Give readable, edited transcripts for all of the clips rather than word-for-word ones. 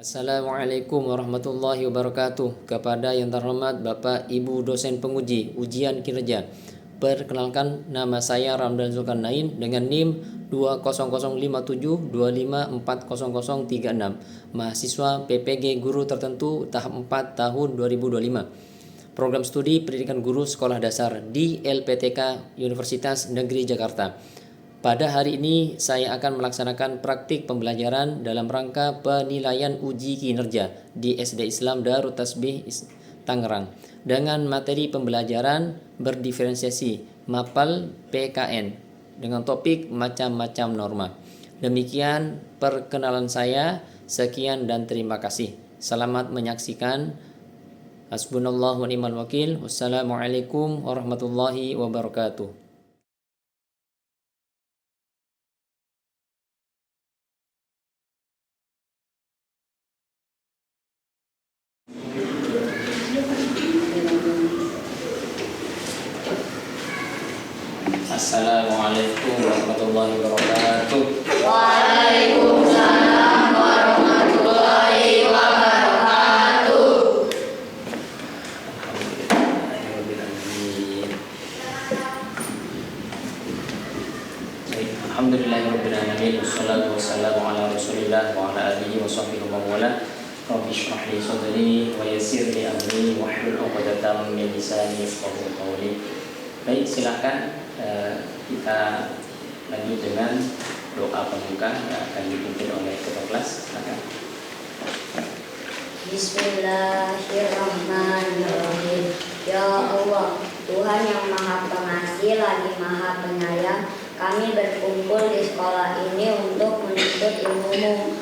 Assalamualaikum warahmatullahi wabarakatuh. Kepada yang terhormat Bapak Ibu dosen penguji ujian kinerja, perkenalkan nama saya Ramdan Zulkarnain dengan NIM 2005725400036, mahasiswa PPG Guru Tertentu tahap 4 tahun 2025. Program studi pendidikan guru sekolah dasar di LPTK Universitas Negeri Jakarta. Pada hari ini saya akan melaksanakan praktik pembelajaran dalam rangka penilaian uji kinerja di SD Islam Darut Tasbih Tangerang dengan materi pembelajaran berdiferensiasi MAPAL PKN dengan topik macam-macam norma. Demikian perkenalan saya. Sekian dan terima kasih. Selamat menyaksikan. Hasbunallahu wa ni'mal wakil. Wassalamualaikum warahmatullahi wabarakatuh. Assalamualaikum warahmatullahi wabarakatuh. Waalaikumsalam warahmatullahi wabarakatuh. Alhamdulillahirrahmanirrahim. Wassalatu wassalamu ala rasulillah wa ala alihi wa sahbihi wa wala. Rabbi shrah li sadri wa yassir li amri wahlul 'uqdatam min lisani yafqahu qawli. Baik, silakan kita lanjut dengan doa pembuka yang akan dipimpin oleh ketua kelas. Silakan. Bismillahirrahmanirrahim. Ya Allah, Tuhan yang Maha Pengasih lagi Maha Penyayang, kami berkumpul di sekolah ini untuk menuntut ilmu-Mu.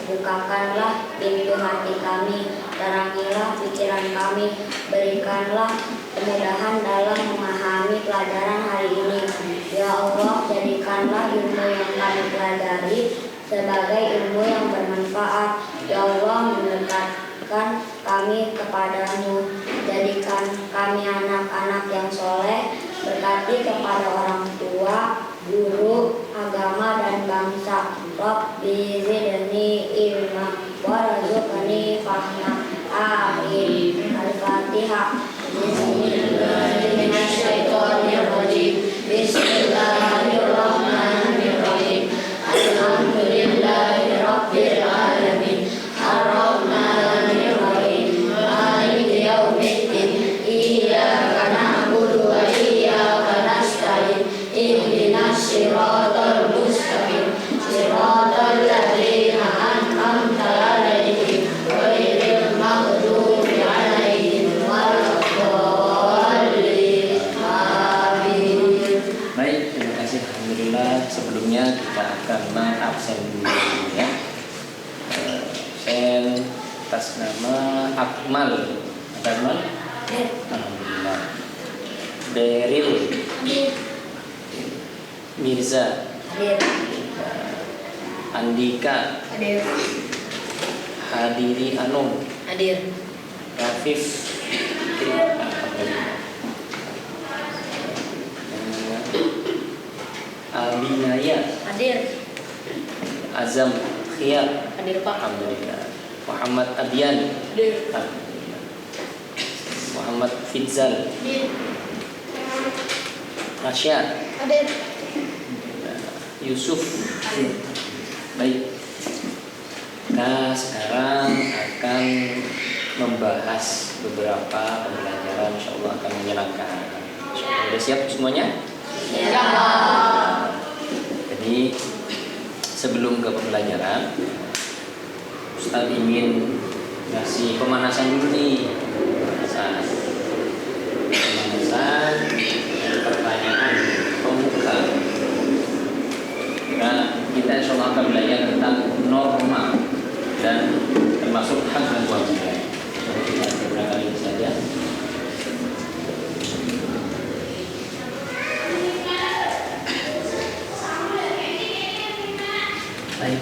Bukakanlah pintu hati kami, terangilah pikiran kami, berikanlah kemudahan dalam memahami pelajaran hari ini. Ya Allah, jadikanlah ilmu yang kami pelajari sebagai ilmu yang bermanfaat. Ya Allah, mendekatkan kami kepadamu, jadikan kami anak-anak yang soleh, berkati kepada orang tua, guru, agama, dan bangsa. Rabbi zidni ilma warzuqni fahma. Amin. Al-Fatihah. Bismillahirrahmanirrahim. Bismillahirrahmanirrahim. Alhamdulillahirabbil alamin. Arrahmanirrahim. Maliki yaumiddin. Iyyaka na'budu wa iyyaka nasta'in. Ihdinas siratal mustaqim. Siratal ladzina an'amta 'alaihim ghairil maghdubi 'alaihim waladdallin. Amin. Baik, terima kasih. Alhamdulillah. Sebelumnya kita akan mengabsen dulu ya. Absen atas nama Akmal. Akmal? Alhamdulillah. Beril. Mirza. Andika. Hadiri Anum. Hadir. Rafif. Alhamdulillah. Abinaya. Hadir. Azam Khiyar. Hadir Pak. Alhamdulillah. Muhammad Abian. Hadir. Alhamdulillah. Muhammad Fitzal. Hadir. Rasya. Hadir. Yusuf. Baik. Nah, sekarang akan membahas beberapa pembelajaran, insyaallah akan menyenangkan. Sudah siap semuanya? Ya. Jadi sebelum ke pembelajaran, Ustaz ingin ngasih pemanasan dulu nih. Pemanasan pertanyaan pembuka. Nah, kita insyaallah akan belajar tentang norma dan termasuk hak dan kewajiban. Kita beberapa kali saja. Baik.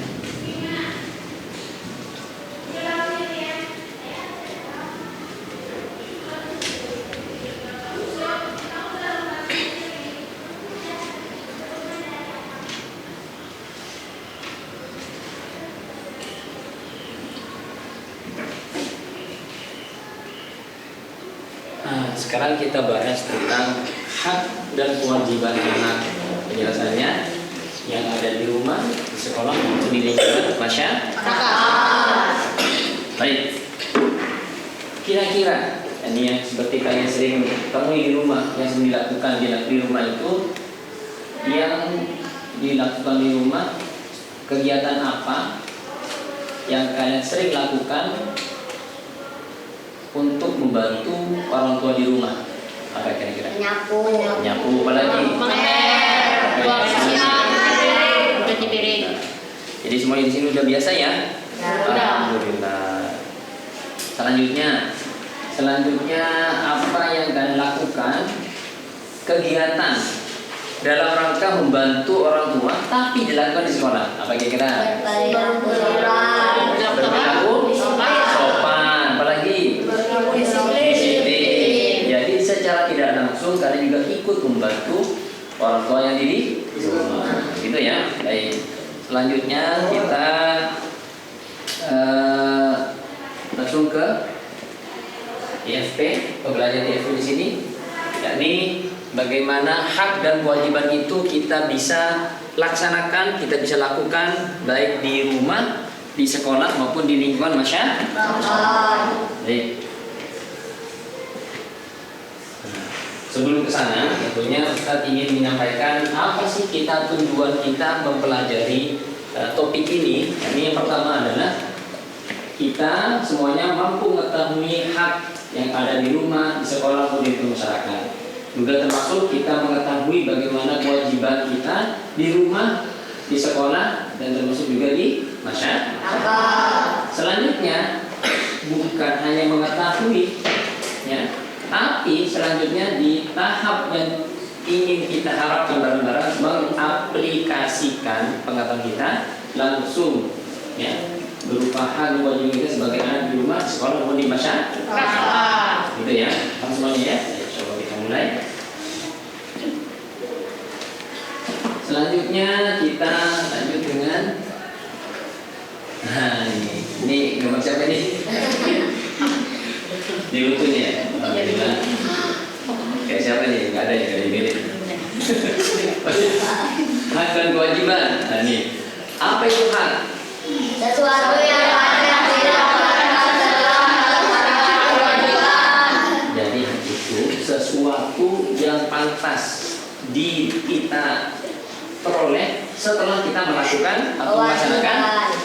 sekarang kita bahas tentang hak dan kewajiban anak. Penjelasannya yang ada di rumah, di sekolah, maupun di lingkungan masyarakat. Baik. Kira-kira ini yang seperti kalian sering temui di rumah, yang sering dilakukan di rumah itu, yang dilakukan di rumah, kegiatan apa yang kalian sering lakukan untuk membantu orang tua di rumah? Apa kira-kira? Nyapu, Apalagi? buang siang, cuci piring. Jadi semuanya di sini udah biasa ya? Udah. Alhamdulillah. Selanjutnya apa yang kalian lakukan? Kegiatan dalam rangka membantu orang tua tapi dilakukan di sekolah. Apa kira-kira? Berperilaku sopan, apalagi disiplin. Jadi secara tidak langsung kalian juga ikut membantu orang tua yang di rumah. Gitu ya. Baik. Selanjutnya kita langsung ke IFP, pembelajaran IFP di sini, yakni bagaimana hak dan kewajiban itu kita bisa laksanakan, kita bisa lakukan baik di rumah, di sekolah maupun di lingkungan masyarakat. Baik. Sebelum ke sana, tentunya Ustaz ingin menyampaikan apa sih tujuan kita mempelajari topik ini. Ini yang pertama adalah kita semuanya mampu mengetahui hak yang ada di rumah, di sekolah maupun di masyarakat. Juga termasuk kita mengetahui bagaimana kewajiban kita di rumah, di sekolah, dan termasuk juga di masyarakat. Selanjutnya bukan hanya mengetahui, ya, tapi selanjutnya di tahap yang ingin kita harapkan bareng-bareng mengaplikasikan pengetahuan kita langsung, ya, berupa hal kewajiban kita sebagai anak di rumah, di sekolah maupun di masyarakat. Gitu ya, semuanya ya. Coba kita mulai. Selanjutnya kita lanjut dengan ini gambar siapa nih? Di lutunya ya? Alhamdulillah. Kayak siapa nih? Gak ada ya, gak ada mirip. Hak dan kewajiban. Nah nih, apa itu hak? Sesuatu yang ada tidak pernah setelah melaksanakan kewajiban. Jadi hak itu sesuatu yang pantas kita peroleh setelah kita melakukan atau melaksanakan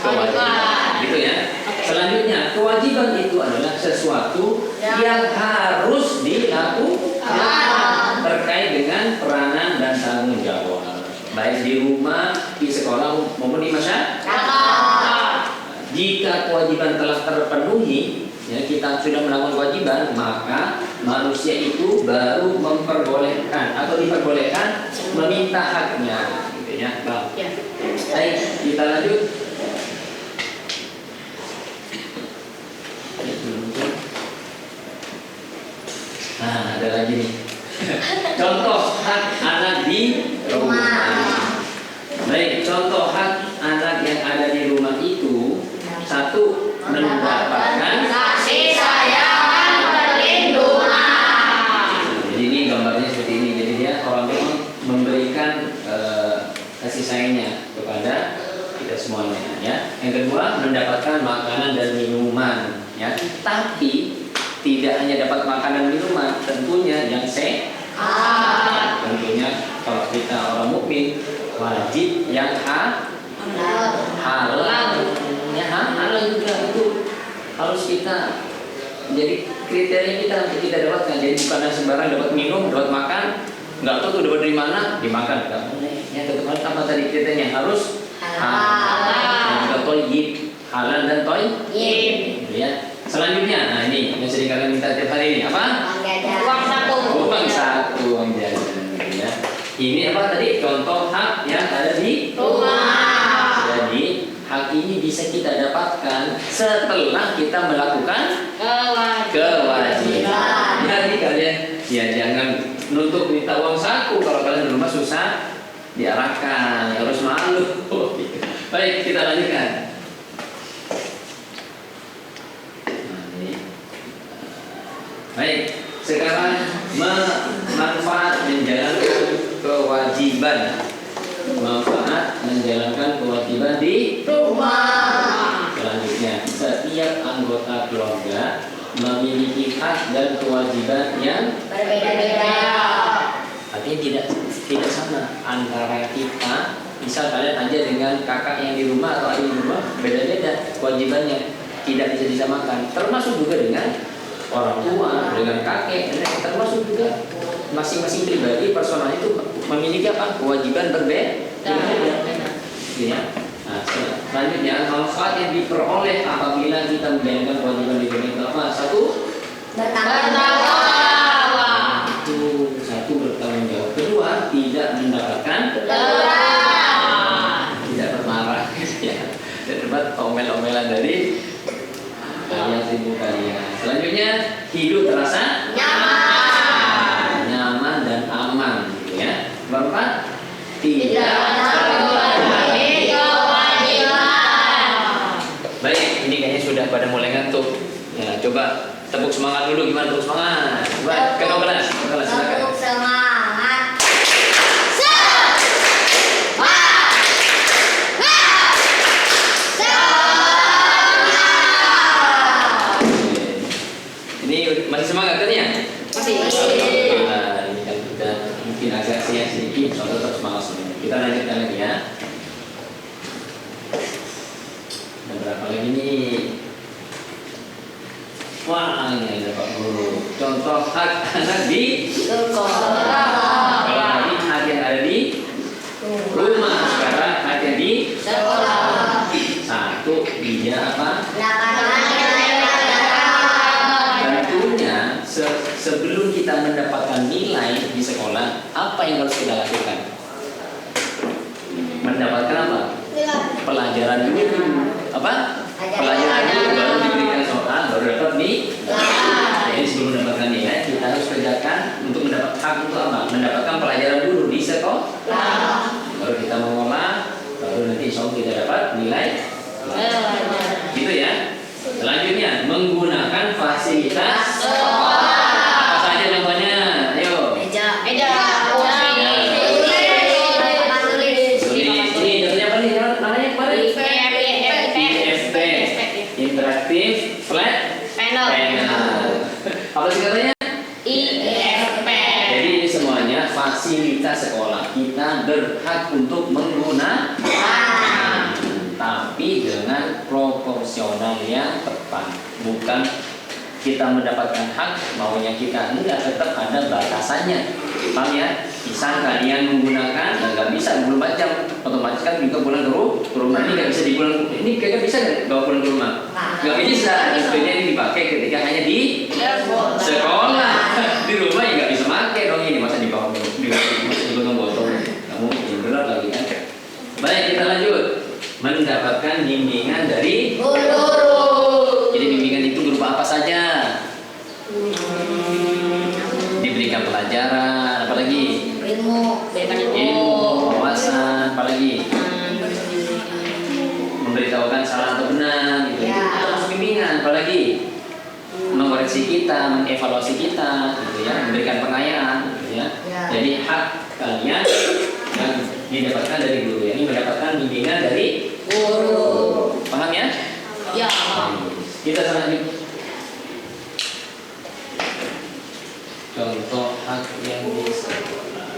kewajiban. Gitu ya. Selanjutnya, kewajiban itu adalah sesuatu yang harus dilakukan terkait dengan peranan dan tanggung jawab, baik di rumah, di sekolah maupun di masyarakat. Jika kewajiban telah terpenuhi, ya, kita sudah melakukan kewajiban, maka manusia itu baru memperbolehkan atau diperbolehkan meminta haknya, gitu ya. Baik, kita lanjut. Nah, ada lagi nih. Contoh hak anak di rumah. Baik, contoh hak anak yang ada di rumah itu, satu, mendapatkan kasih sayang dan perlindungan. Jadi ini gambarnya seperti ini. Jadi dia orang tua memberikan kasih sayangnya kepada kita semuanya, ya. Yang kedua, mendapatkan makanan dan minuman, ya. Tapi tidak hanya dapat makanan dan minuman, tentunya yang sehat. Tentunya kalau kita orang mukmin wajib yang halal. Ya, halal juga itu harus kita jadi kriteria kita untuk kita dapatkan. Jadi bukan sembarang dapat minum, dapat makan, nggak tahu tuh dapat dari mana, dimakan nggak boleh. Ya, tetap apa tadi kriterianya harus halal. Dan juga toyib, halal dan toyib. Ya. Selanjutnya, nah ini yang sering kalian minta tiap hari ini apa? Uang saku. Uang jajan. Ya. Ini apa tadi? Contoh hak yang ada di Rumah. Jadi hak ini bisa kita dapatkan setelah kita melakukan kewajiban. Jadi kalian ya jangan nuntut minta uang saku kalau kalian di rumah susah diarahkan, harus malu. Baik, kita lanjutkan. Baik, Sekarang manfaat menjalankan kewajiban. Manfaat menjalankan kewajiban di Rumah. selanjutnya. Setiap anggota keluarga memiliki hak dan kewajiban yang Berbeda-beda. artinya tidak sama antara kita. Misal kalian aja dengan kakak yang di rumah atau adik di rumah beda-beda kewajibannya, tidak bisa disamakan. Termasuk juga dengan orang tua, dengan kakek, nenek, termasuk juga masing-masing pribadi personal itu memiliki apa? Kewajiban berbeda. Ya. Nah, selanjutnya manfaat yang diperoleh apabila kita menjalankan kewajiban di dunia itu apa? Satu, Bertanggung jawab. itu satu bertanggung jawab. Kedua, tidak mendapatkan tidak bermarah ya. Dan dapat omel-omelan dari yang sibuk kalian. Selanjutnya hidup terasa nyaman dan aman gitu ya. Keempat, tidak mengurangi kewajiban. baik, ini kayaknya sudah pada mulai ngantuk. Ya, coba tepuk semangat dulu, gimana tepuk semangat? Coba ke kelas, silakan. Tepuk semangat. Ini masih semangat kan ya? Masih. Alhamdulillah, ini kan kita mungkin agak siang sedikit, soalnya tetap semangat semua. Kita lanjutkan lagi ya. Ada berapa lagi nih? Wah, ini ada Pak Guru. Contoh hak anak di Sekolah. kalau tadi hak yang ada di rumah, sekarang hak yang di Sekolah. satu, dia apa? Mendapatkan nilai pelajaran. Tentunya sebelum kita mendapatkan nilai di sekolah, apa yang harus kita lakukan? Mendapatkan apa? Pelajaran dulu. Apa? Pelajaran dulu baru diberikan soal, baru dapat nih. Jadi sebelum mendapatkan nilai, kita harus kerjakan untuk mendapat hak untuk apa? Mendapatkan pelajaran dulu di sekolah. Baru kita mengolah, baru nanti insya Allah kita dapat nilai. Gitu ya. Selanjutnya menggunakan fasilitas apa saja contohnya? Ayo. Meja. Tulis. Ini contohnya apa nih? Namanya kemarin? IFP. Interaktif flat Panel. Apa sih katanya? IFP. Jadi ini semuanya fasilitas sekolah. Kita berhak untuk menggunakan, tapi dengan proporsional yang tepat. Bukan kita mendapatkan hak maunya kita, enggak, tetap ada batasannya. Paham ya? Misal kalian menggunakan dan nggak bisa 24 jam, otomatis kan juga pulang ke rumah. Ini nggak bisa dipulang, ini kayaknya bisa nggak bawa pulang ke rumah? Nggak bisa. Sebenarnya ini dipakai ketika hanya di sekolah. Di rumah ya nggak bisa pakai dong, ini masa dibawa digotong botol, kamu berat lagi kan? Baik, kita lanjut. Mendapatkan bimbingan dari Guru. jadi bimbingan itu berupa apa saja? Diberikan pelajaran, apalagi Ilmu. ilmu, wawasan, apalagi memberitahukan salah atau benar, gitu. Ya. Itu termasuk bimbingan, apalagi mengoreksi kita, mengevaluasi kita, gitu ya, memberikan pengayaan, gitu ya. Ya. Jadi hak kalian yang didapatkan dari guru, ini mendapatkan bimbingan dari Guru. paham ya? Ya. Kita selanjutnya. Contoh hak yang di sekolah.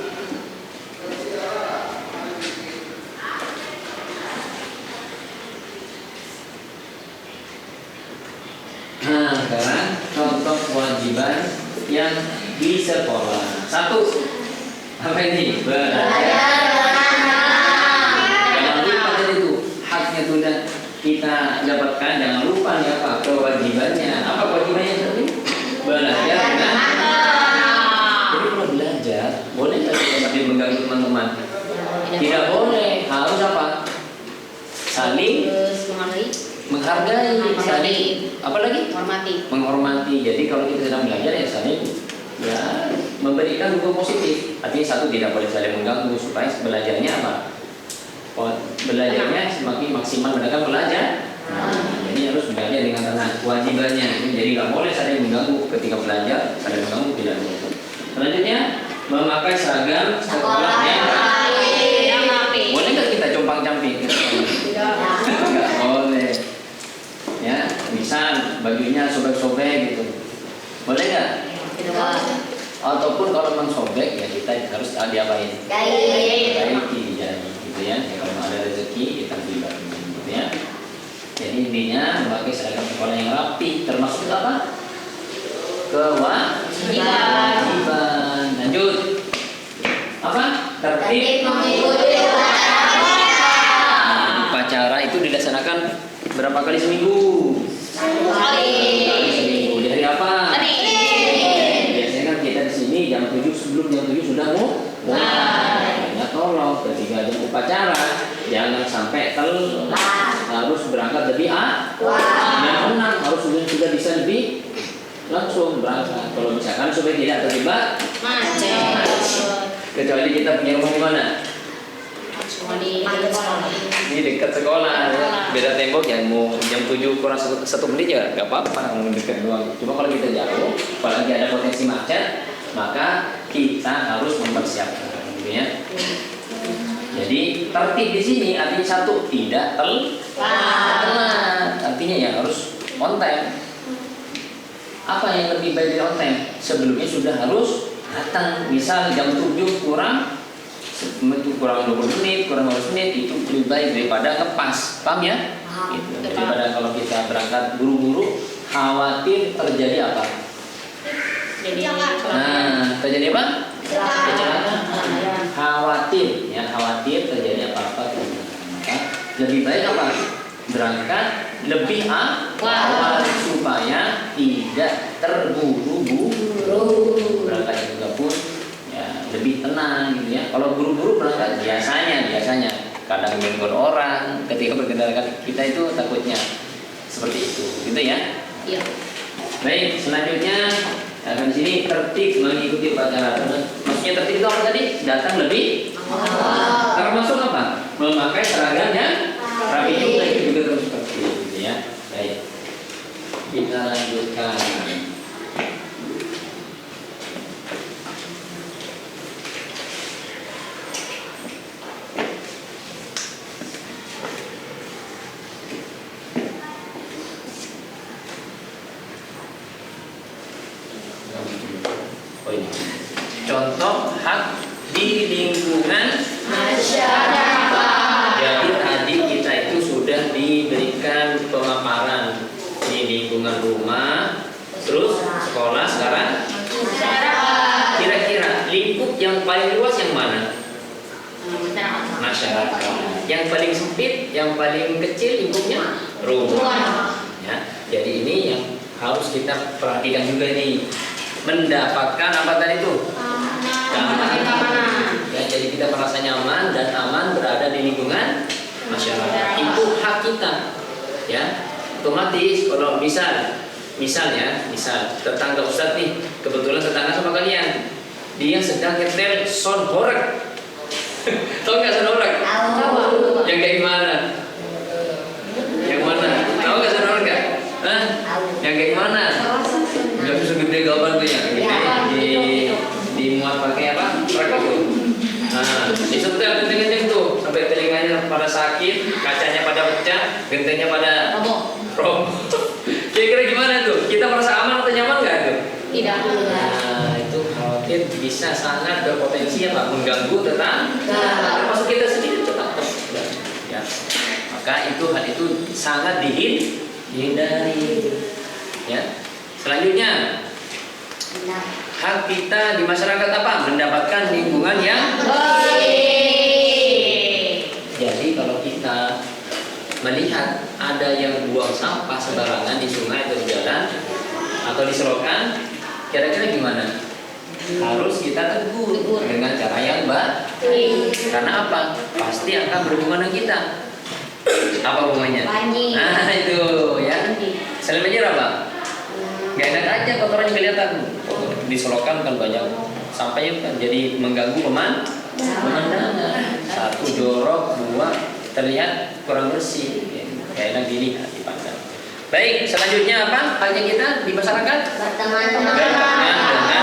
Nah, sekarang contoh kewajiban yang di sekolah. Satu, apa ini? Belajar. Jangan lupa tadi itu haknya sudah kita dapatkan. Jangan lupa nih apa kewajibannya. Apa kewajibannya tadi? Belajar. Nah, jadi kalau belajar, boleh nggak kita sambil mengganggu teman-teman? Tidak boleh. Harus apa? Saling menghargai, saling apa lagi? Menghormati. Jadi kalau kita sedang belajar ya saling ya memberikan dukungan positif. Artinya satu, tidak boleh saling mengganggu supaya belajarnya apa? Belajarnya semakin maksimal mereka belajar. Nah, jadi harus belajar dengan tenang. kewajibannya. Jadi nggak boleh saling mengganggu ketika belajar, saling mengganggu tidak boleh. Selanjutnya memakai seragam sekolah yang rapi. Boleh nggak kita compang-camping? Nggak boleh. Ya, misal bajunya sobek-sobek gitu, boleh nggak? Ataupun kalau memang sobek ya kita harus diapain? Perbaiki jadi gitu ya. Kalau ada rezeki kita bagi gitu ya. Jadi intinya memakai seragam sekolah yang rapi termasuk apa? Kewajiban. Lanjut. Apa? Tertib mengikuti upacara itu dilaksanakan berapa kali seminggu? Kali seminggu. Di hari apa? Biasanya kan kita di sini jam 7 sebelum jam 7 sudah mulai. Ya tolong ketika jam upacara jangan sampai telat. Harus berangkat lebih yang menang harus sudah bisa lebih langsung berangkat. Kalau misalkan supaya tidak terjebak macet. Kecuali kita punya rumah di mana? Di dekat sekolah ya. Beda tembok yang mau jam 7 kurang 1 menit ya nggak apa-apa, mau dekat doang. Cuma kalau kita jauh, apalagi ada potensi macet, maka kita harus mempersiapkan gitu ya. Jadi tertib di sini artinya satu tidak telat. Artinya ya harus on time. Apa yang lebih baik dari on time? Sebelumnya sudah harus datang. Misal jam 7 kurang 20 menit, kurang 15 menit itu lebih baik daripada ngepas. Paham ya? Gitu. Daripada kalau kita berangkat buru-buru, khawatir terjadi apa? Terjadi apa? Kecelakaan. Khawatir terjadi apa-apa. Maka lebih baik apa? Berangkat lebih awal supaya tidak terburu-buru. Berangkat juga pun ya lebih tenang gitu ya. Kalau buru-buru berangkat biasanya kadang mengganggu orang ketika berkendara kita itu takutnya seperti itu, gitu ya. Iya. Baik, selanjutnya akan di sini tertib mengikuti upacara. Maksudnya tertib itu apa tadi? Datang lebih awal. Termasuk apa? Memakai seragam yang rapi juga, itu juga termasuk tertib, gitu ya. Baik, kita lanjutkan. Contoh hak di lingkungan masyarakat. Jadi tadi kita itu sudah diberikan pemaparan di lingkungan rumah, terus sekolah, sekarang kira-kira lingkup yang paling luas yang mana? Masyarakat. Yang paling sempit, yang paling kecil lingkupnya rumah. Ya, jadi ini yang harus kita perhatikan juga nih. Mendapatkan apa tadi itu? Keamanan. Ya, jadi kita merasa nyaman dan aman berada di lingkungan masyarakat. Itu hak kita. Ya, otomatis kalau misal tetangga Ustadz nih, kebetulan tetangga sama kalian, dia sedang nyetel sound horeg. Tahu nggak sound horeg? Tahu. Yang kayak gimana? Yang mana? Tahu nggak sound horeg nggak? Yang kayak gimana? Nggak bisa gede gaban tuh ya, dimuat pakai apa? Rekor tuh. Nah, disetel genteng-genteng tuh sampai telinganya pada sakit, kacanya pada pecah, gentengnya pada roboh. Kira-kira gimana tuh? Kita merasa aman atau nyaman nggak tuh? Tidak. Nah, itu khawatir bisa sangat berpotensi apa? Mengganggu termasuk kita sendiri tetap. Ya. Maka hal itu sangat dihindari. Ya. Selanjutnya, hak kita di masyarakat apa? Mendapatkan lingkungan yang baik. Jadi kalau kita melihat ada yang buang sampah sembarangan di sungai atau di jalan atau di selokan, kira-kira gimana? Harus kita tegur dengan cara yang baik. Karena apa? Pasti akan berhubungan dengan kita. Apa hubungannya? Nah itu ya. Selain banjir apa? Gak enak aja kotorannya kelihatan. Di selokan kan banyak sampahnya kan jadi mengganggu pemandangan. Satu jorok, dua terlihat kurang bersih. Gak enak dilihat dipandang. Baik, selanjutnya apa halnya kita di masyarakat? Berteman-teman. Berteman dengan tetangga.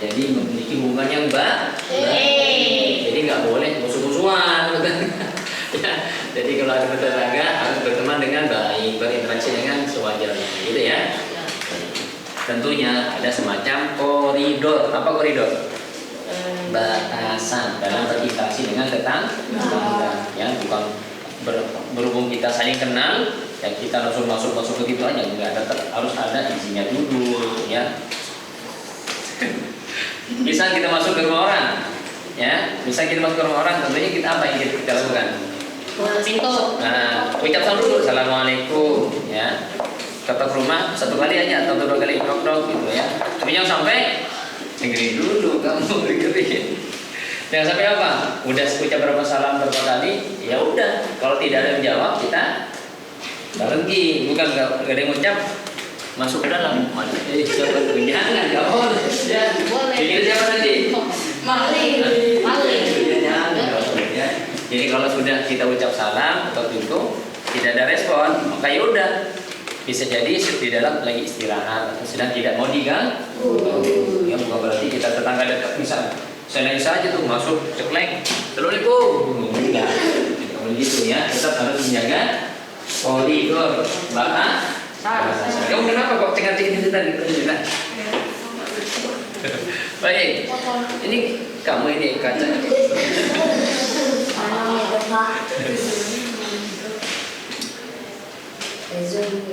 Jadi memiliki hubungan yang baik. Jadi nggak boleh musuh-musuhan. Ya, jadi kalau ada tetangga harus berteman dengan baik, berinteraksi dengan sewajarnya, gitu ya. Tentunya ada semacam koridor. Apa koridor? Batasan dalam berinteraksi dengan tetangga. Ya, bukan berhubung kita saling kenal, ya kita langsung masuk begitu aja, enggak, tetap harus ada izinnya dulu, ya. Bisa kita masuk ke rumah orang, ya, bisa kita masuk ke rumah orang, tentunya kita apa yang kita lakukan? Pintu. Nah, ucap salam dulu, assalamualaikum, ya. Ketok rumah satu kali aja atau dua kali dok gitu ya. Tapi jangan sampai dengerin dulu, kamu dengerin. Jangan sampai apa? Udah ucap berapa salam berapa kali, ya udah. Kalau tidak ada yang jawab, kita berhenti. Bukan nggak ada yang ucap, masuk ke dalam. Jangan, nggak boleh. Ya. Boleh. Jadi siapa tadi? Maling. Ya. Jadi kalau sudah kita ucap salam atau pintu tidak ada respon, maka ya udah. Bisa jadi di dalam lagi istirahat atau sedang tidak mau diganggu. Ya bukan berarti kita tetangga dekat misalnya. Saya saja tuh masuk ceklek, assalamualaikum. Enggak, kalau gitu ya, tetap harus menjaga koridor batasan. Kamu kenapa kok cengar-cengir itu tadi? Baik, ini kamu ini kaca.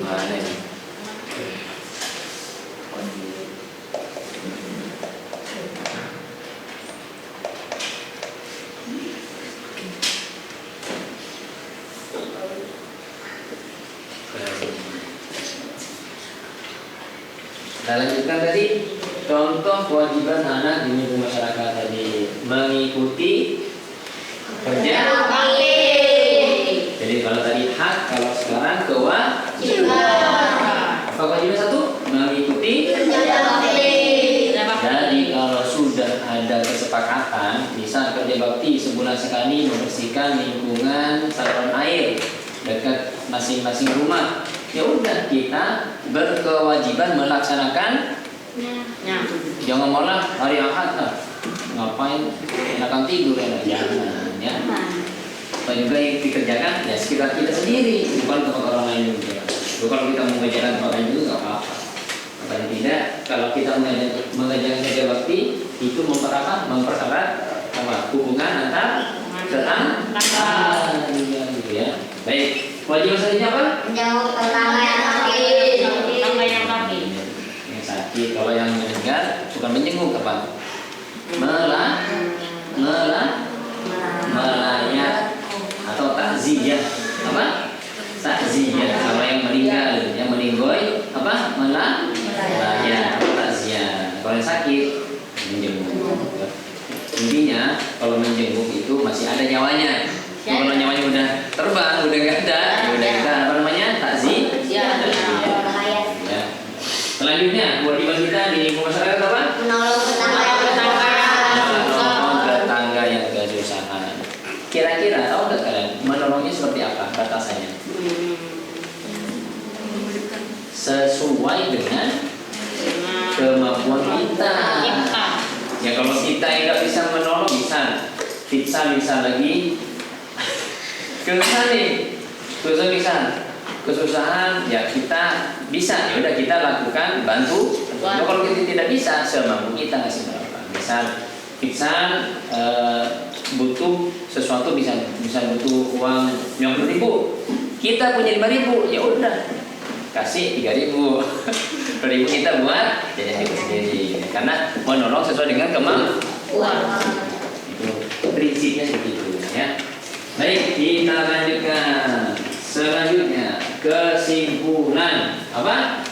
Mana ini? Kita lanjutkan tadi contoh kewajiban anak di lingkungan masyarakat tadi, mengikuti kerja. Jadi kalau tadi hak, kalau sekarang kewajiban. Apa kewajiban satu? Mengikuti. Jadi kalau sudah ada kesepakatan, misal kerja bakti sebulan sekali membersihkan lingkungan saluran air dekat masing-masing rumah, ya udah kita berkewajiban melaksanakan. Jangan malah hari Ahad lah, ngapain enakan tidur ya, jangan ya. Apa juga yang dikerjakan ya sekitar kita sendiri, bukan tempat orang lain juga. Kalau kita mengerjakan tempat lain juga nggak apa-apa. Paling tidak kalau kita mengerjakan kerja bakti itu mempererat hubungan antar tetangga, gitu ya. Baik, kewajiban selanjutnya apa? Menjauh tetangga yang sakit. Yang sakit, kalau yang meninggal bukan menjenguk apa? Melayat atau takziah. Apa? Takziah. Kalau yang meninggal, yang meninggoy apa? Melayat, takziah. Kalau yang sakit menjenguk. Intinya kalau menjenguk itu masih ada nyawanya. Kalau nyawanya udah terbang, udah nggak ada, ya udah kita apa namanya? Takziah. Ya. Selanjutnya kewajiban kita di lingkungan masyarakat apa? Menolong tetangga yang Menolong tetangga yang kesusahan. Kira-kira tahu nggak kalian menolongnya seperti apa batasannya? Sesuai dengan kemampuan kita. Ya kalau kita yang nggak bisa menolong bisa lagi kesusahan ya kita bisa, ya udah kita lakukan bantu. Nah, kalau kita tidak bisa semampu kita ngasih berapa. Misal butuh sesuatu, bisa butuh uang 50.000, kita punya 5.000, ya udah kasih 3.000. 2.000 kita buat jadi sendiri karena menolong sesuai dengan kemampuan. Itu prinsipnya begitu ya. Baik, kita lanjutkan. Selanjutnya kesimpulan. Apa?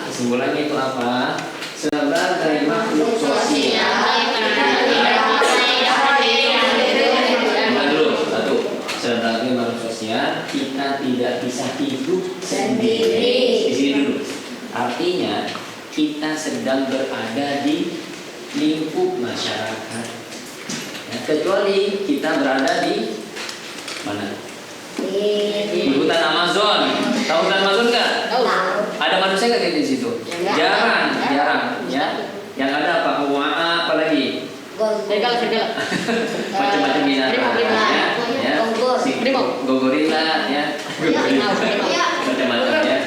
Kesimpulannya itu apa? Sebagai makhluk sosial. Sebagai makhluk sosial kita tidak bisa hidup sendiri. Di sini dulu. Artinya kita sedang berada di lingkup masyarakat. Ya, kecuali kita berada di mana? Hutan Amazon. Tahu hutan Amazon nggak? Tahu. Ada manusia nggak di situ? Enggak. Jarang, ya. Yang ada apa? Apa lagi? Segala. Macam-macam binatang. Ya. Gogorila, ya. Macam-macam ya.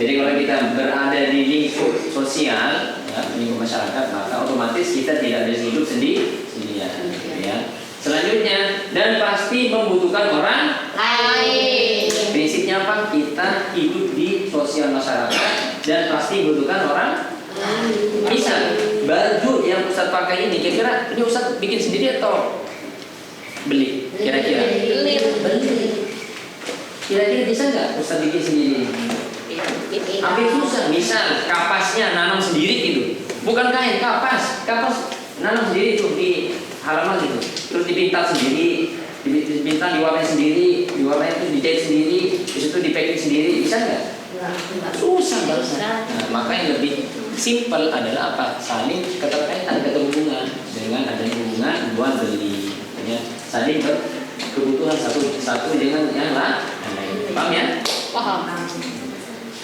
Jadi kalau kita berada di lingkup sosial, ya, lingkup masyarakat, maka otomatis kita tidak bisa hidup sendirian. Ya. Selanjutnya, dan pasti membutuhkan orang Lain. Prinsipnya apa? Kita hidup di sosial masyarakat dan pasti membutuhkan orang. Misal baju yang Ustadz pakai ini, kira-kira ini Ustadz bikin sendiri atau beli? Kira-kira beli. Kira-kira bisa nggak Ustadz bikin sendiri? Hampir susah. Misal kapasnya nanam sendiri gitu, bukan kain, kapas nanam sendiri tuh di halaman gitu, terus dipintal sendiri, dipintal diwarnai sendiri, diwarnai terus dijahit sendiri, di situ di packing sendiri, bisa nggak? Susah banget. Nah, maka yang lebih simpel adalah apa? Saling keterkaitan, keterhubungan dengan adanya hubungan jual beli, ya. Saling berkebutuhan satu dengan yang lain. Paham ya? Paham.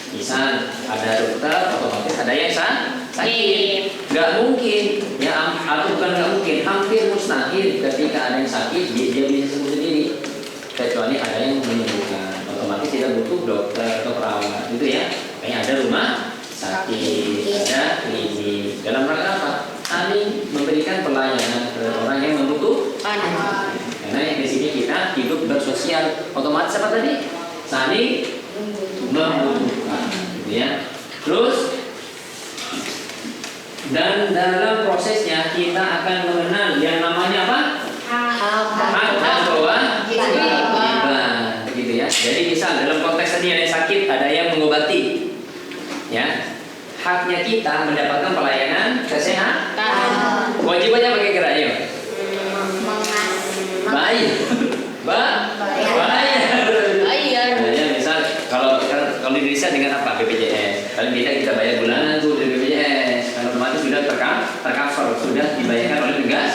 Misal ada dokter, otomatis ada yang sakit. Gak mungkin, ya, atau bukan gak mungkin, hampir mustahil ketika ada yang sakit dia bisa sembuh sendiri, kecuali ada yang menyembuhkan. Otomatis tidak butuh dokter atau perawat, gitu ya. Kayak ada rumah sakit, ada klinik. Dalam rangka apa? Saling memberikan pelayanan ke orang yang membutuhkan. Karena yang di sini kita hidup bersosial, otomatis apa tadi? Saling membutuhkan, gitu ya. Terus dan dalam prosesnya kita akan mengenal yang namanya apa? Hak dan kewajiban, gitu ya. Jadi misal dalam konteks tadi ada yang sakit, ada yang mengobati, ya. Haknya kita mendapatkan pelayanan kesehatan. Kewajibannya apa kira-kira? Ayo. Bayar. Bayar. Ya, misal kalau di Indonesia dengan apa? BPJS. Paling tidak kita bayar bulanan tuh dari BPJS. Karena otomatis sudah tercover, sudah dibayarkan oleh negara.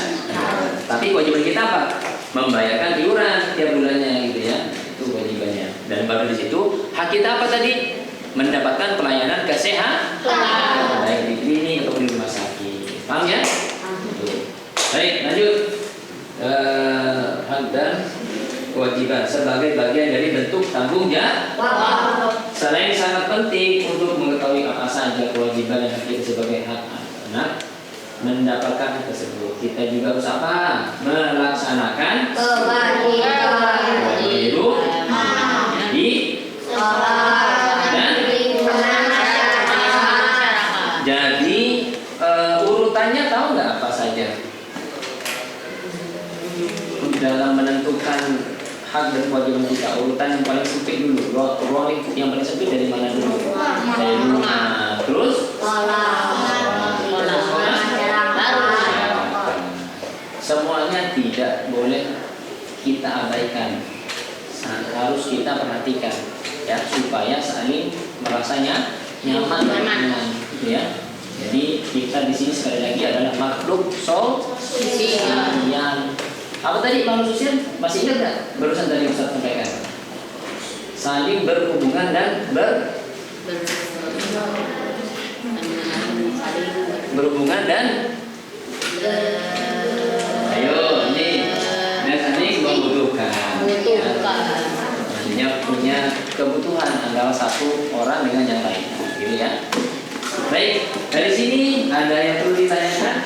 Tapi kewajiban kita apa? Membayarkan iuran tiap bulannya, gitu ya. Itu kewajibannya. Dan baru di situ hak kita apa tadi? Mendapatkan pelayanan kesehatan, baik di klinik atau di rumah sakit. Paham ya? Baik, lanjut. Hak dan kewajiban sebagai bagian dari bentuk tanggung jawab. Selain sangat penting untuk mengetahui apa saja kewajiban yang kita sebagai hak anak mendapatkan hak tersebut, kita juga harus apa? Melaksanakan kewajiban hidup di dan jadi urutannya tahu nggak apa saja dalam menentukan hak dan kewajiban kita? Urutan yang paling sempit dulu, ruang lingkup yang paling sempit dari mana dulu? Dari rumah, terus semuanya tidak boleh kita abaikan, harus kita perhatikan, ya, supaya saling merasanya nyaman, gitu ya. Jadi kita di sini sekali lagi adalah makhluk sosial. Apa tadi makhluk sosial? Masih ingat nggak? Barusan tadi Ustaz sampaikan. Saling berhubungan dan berhubungan dan ayo nih dan saling membutuhkan. Artinya punya kebutuhan antara satu orang dengan yang lain, gitu ya. Baik, dari sini ada yang perlu ditanyakan?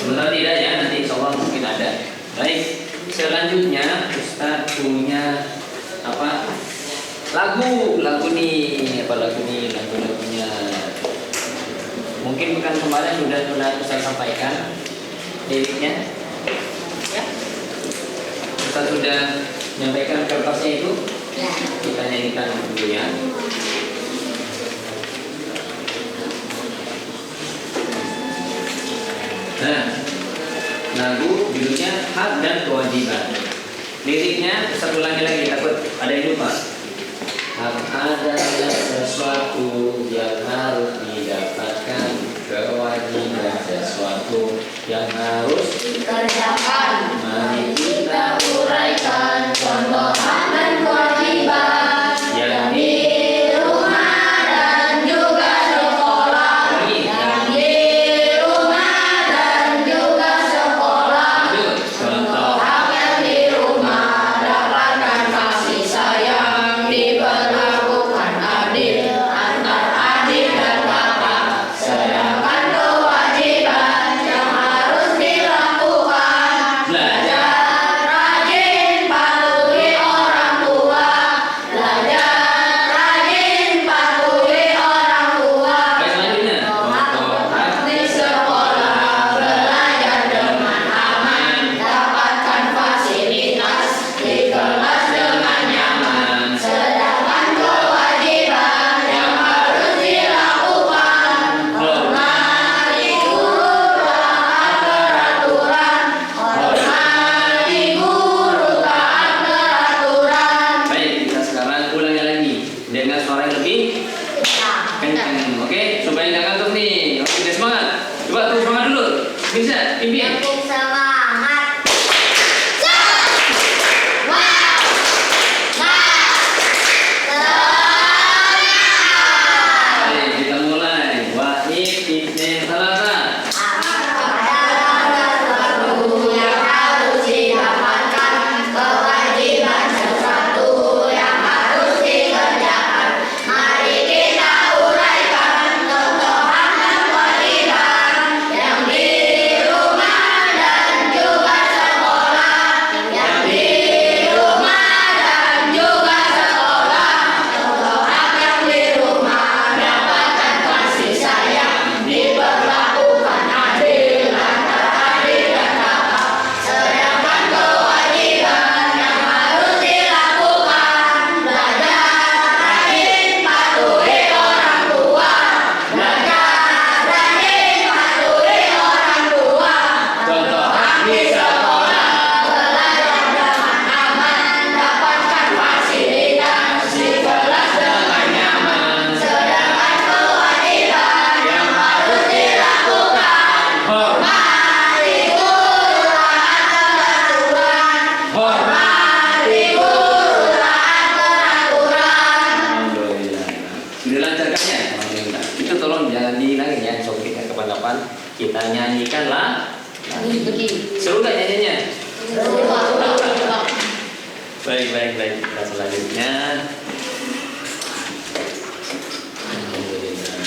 Sebentar tidak ya, nanti insya Allah mungkin ada. Baik, selanjutnya Ustaz punya apa? Lagu nih, lagunya. Mungkin bukan kemarin sudah Ustaz sampaikan liriknya. Ya. Ustaz sudah menyampaikan kertasnya itu. Ya. Kita nyanyikan dulu ya. Nah, lagu judulnya Hak dan Kewajiban. Liriknya satu lagi takut ada yang lupa. Hak adalah sesuatu yang harus didapatkan, kewajiban sesuatu yang harus dikerjakan. Mari kita Baik. Kita selanjutnya. Alhamdulillah.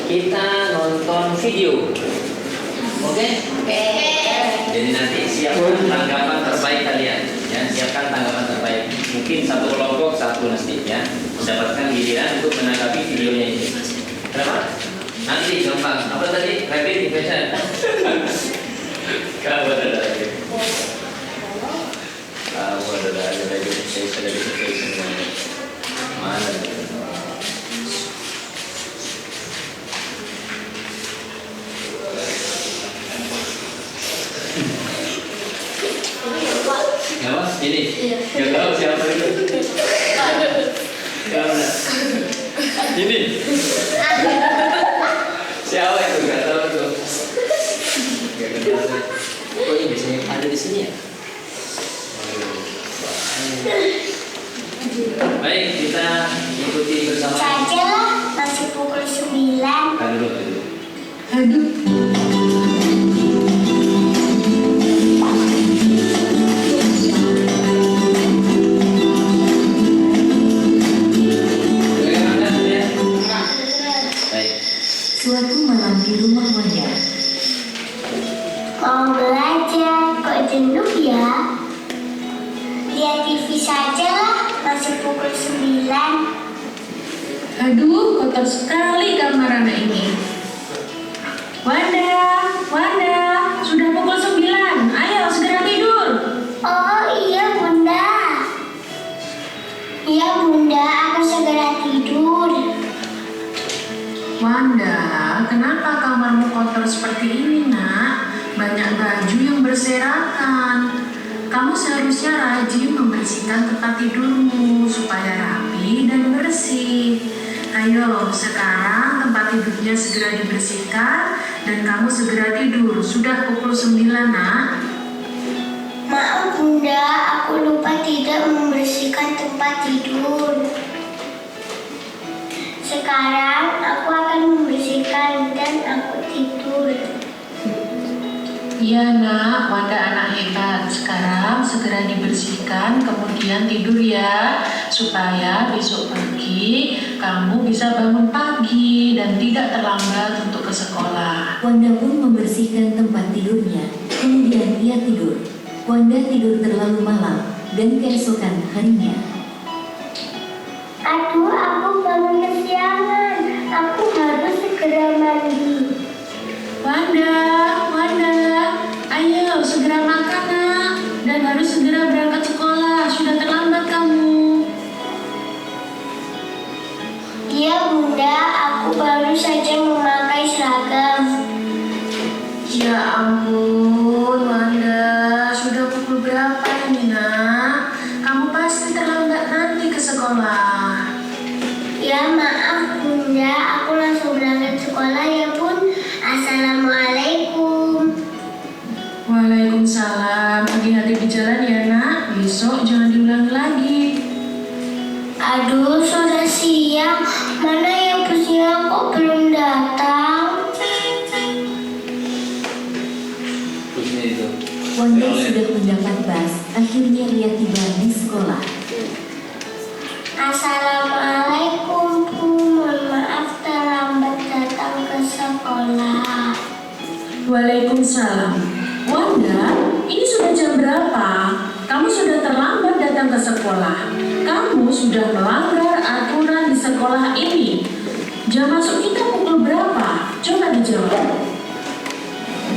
Kita nonton video. Oke? Jadi nanti siapkan tanggapan terbaik kalian. Ya, siapkan tanggapan terbaik. Mungkin satu kelompok satu nanti ya mendapatkan giliran untuk menanggapi videonya ini. Kenapa? Nanti gampang. Apa tadi? Rapid invasion. Kamu ada lagi. Kamu ada lagi rapid invasion. Mana? Apa? Ini? Gak tahu siapa itu. Gak ini? Siapa itu? Gak tahu tuh. Gak tahu. Oh ini biasanya ada di sini ya? Baik, kita ikuti bersama. Saja masih pukul 9. Kan dulu. Aduh. Suatu malam di rumah Wanda. Mau belajar, kok jenuh ya? Lihat TV saja lah, masih pukul 9. Aduh, kotor sekali kamar anak ini. Wanda, sudah pukul 9. Ayo segera tidur. Oh iya Bunda. Iya Bunda, aku segera tidur. Wanda, kenapa kamarmu kotor seperti ini, nak? Banyak baju yang berserakan. Kamu seharusnya rajin membersihkan tempat tidurmu supaya rapi dan bersih. Ayo, sekarang tempat tidurnya segera dibersihkan dan kamu segera tidur. Sudah pukul 9, nak. Maaf Bunda, aku lupa tidak membersihkan tempat tidur. Sekarang aku akan membersihkan dan aku tidur. Iya, nak. Wanda anak hebat. Sekarang segera dibersihkan, kemudian tidur ya. Supaya besok pagi kamu bisa bangun pagi dan tidak terlambat untuk ke sekolah. Wanda pun membersihkan tempat tidurnya, kemudian ia tidur. Wanda tidur terlalu malam dan keesokan harinya. Aduh, aku bangun kesiangan. Aku harus segera mandi. Wanda, ayo segera makan, nak. Dan harus segera berangkat sekolah. Sudah terlambat kamu. Iya Bunda, aku baru saja memakai seragam. Ya ampun, Wanda. Sudah pukul berapa ini, nak? Kamu pasti terlambat nanti ke sekolah. Ya maaf Bunda, aku langsung berangkat sekolah ya Bun. Assalamualaikum. Waalaikumsalam. Hati-hati di jalan ya, nak. Besok jangan diulangi lagi. Aduh, sudah siang. Mana ya busnya kok belum datang? Busnya itu. Wanda sudah mendapat bus, akhirnya ia tiba di sekolah. Assalamualaikum Bu, mohon maaf terlambat datang ke sekolah. Waalaikumsalam. Wanda, ini sudah jam berapa? Kamu sudah terlambat datang ke sekolah. Kamu sudah melanggar aturan di sekolah ini. Jam masuk kita pukul berapa? Coba dijawab.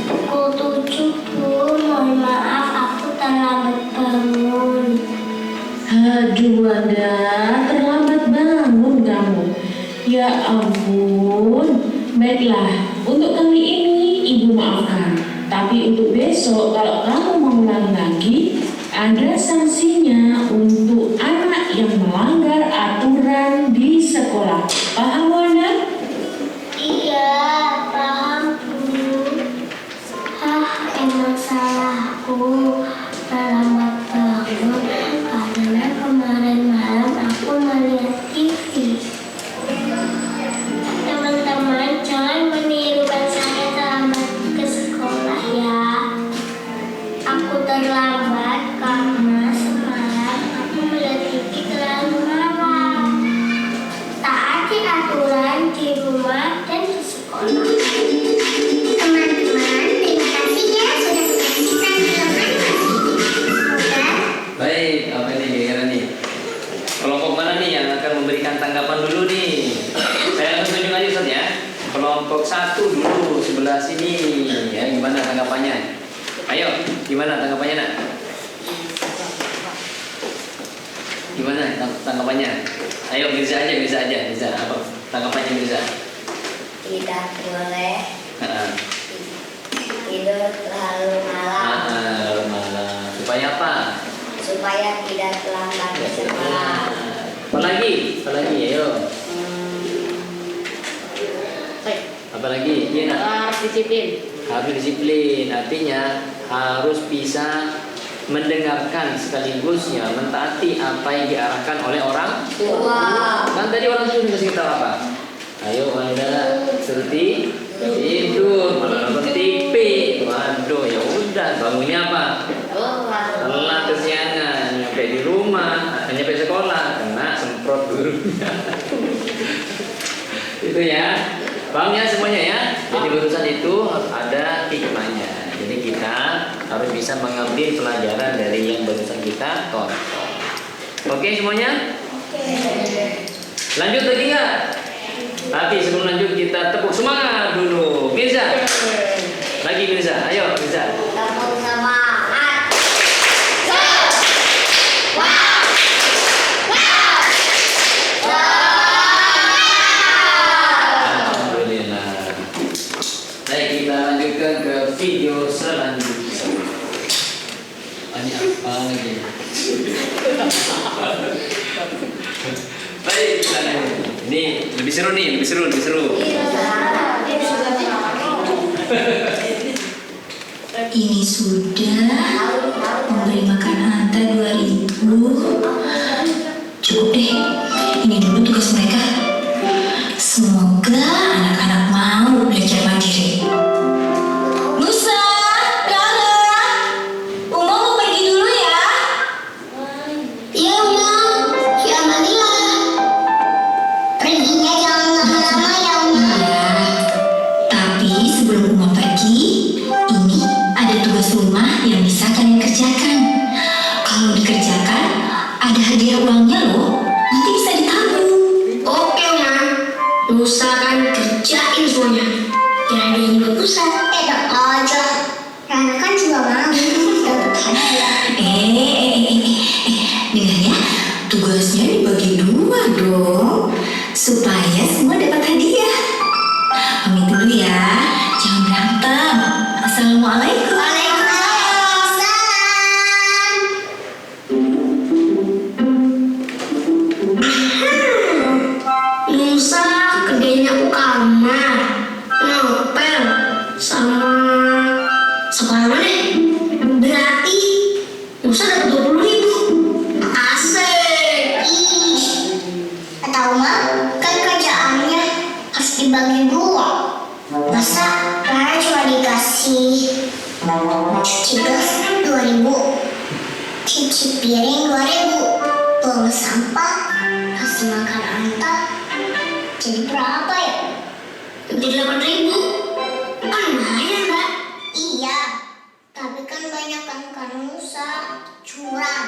Pukul 7 Bu, mohon maaf aku terlambat bangun. Aduh Wanda, terlambat bangun kamu. Ya ampun. Baiklah, untuk kali ini Ibu maafkan. Tapi untuk besok kalau kamu mengulangi lagi, ada sanksinya untuk anak yang melanggar aturan di sekolah. Paham Wanda? Iya, paham Bu. Emang salahku terlambat bangun karena kemarin malam aku memberikan tanggapan dulu nih. Saya langsung tunjuk aja Ustaz ya. Kelompok 1 dulu sebelah sini. Ya, gimana tanggapannya? Ayo, gimana tanggapannya nak? Gimana tanggapannya? Ayo Mirza aja. Mirza, apa tanggapannya Mirza? Tidak boleh tidur terlalu malam. Malam. Supaya apa? Supaya tidak terlambat ke sekolah. Apa lagi? Ayo. Apa lagi? Iya nak? Harus disiplin. Harus disiplin. Artinya harus bisa mendengarkan sekaligus ya mentaati apa yang diarahkan oleh orang tua. Kan tadi orang tua kasih kita apa? Ayo Wanda, seperti tidur, malah nonton TV. Waduh, ya udah bangunnya apa? Telat kesiangan, nyampe di rumah, nyampe sekolah, kena semprot gurunya. Itu ya. Paham ya semuanya ya? Jadi urusan itu ada hikmahnya. Jadi kita harus bisa mengambil pelajaran dari yang barusan kita tonton. Oke semuanya? Lanjut lagi nggak? Tapi sebelum lanjut kita tepuk semangat dulu. Mirza. Lagi Mirza. Ayo Mirza. Tepuk semangat. Alhamdulillah. Baik, kita lanjutkan ke video selanjutnya. Ini apa lagi? Baik, kita lanjut. Ini lebih seru nih, lebih seru. Ini sudah memberi makan Anta 2000. Cukup deh, ini dulu tugas mereka. Semoga anak-anak mau belajar mandiri. Nusa, Dara, Uma mau pergi dulu ya. Iya Uma, ya Manila. Perginya jangan lama-lama ya Uma. Iya, tapi sebelum Uma pergi, ini ada tugas rumah yang bisa kalian kerjakan. Kalau dikerjakan, ada hadiah uangnya loh. Nanti bisa ditabung. Oke Uma, Nusa kan kerjain semuanya. Biar adanya bagus enak aja. Rana kan juga mau dapat hadiah. Dengar ya, tugasnya dibagi 2 dong, supaya semua dapat hadiah. Pamit dulu ya, jangan berantem. Assalamualaikum. Nusa kerjanya aku kamar, ngepel, sama sekolah deh. Berarti Nusa dapat 20.000. Asik. Ih, kata Uma kan kerjaannya harus dibagi 2. Masa Rara cuma dikasih cuci gelas 2.000, cuci piring 2.000, buang sampah, kasih makan Anta, jadi berapa ya? Jadi 8.000. Kan lumayan Mbak. Iya, tapi kan banyak kan Nusa curang.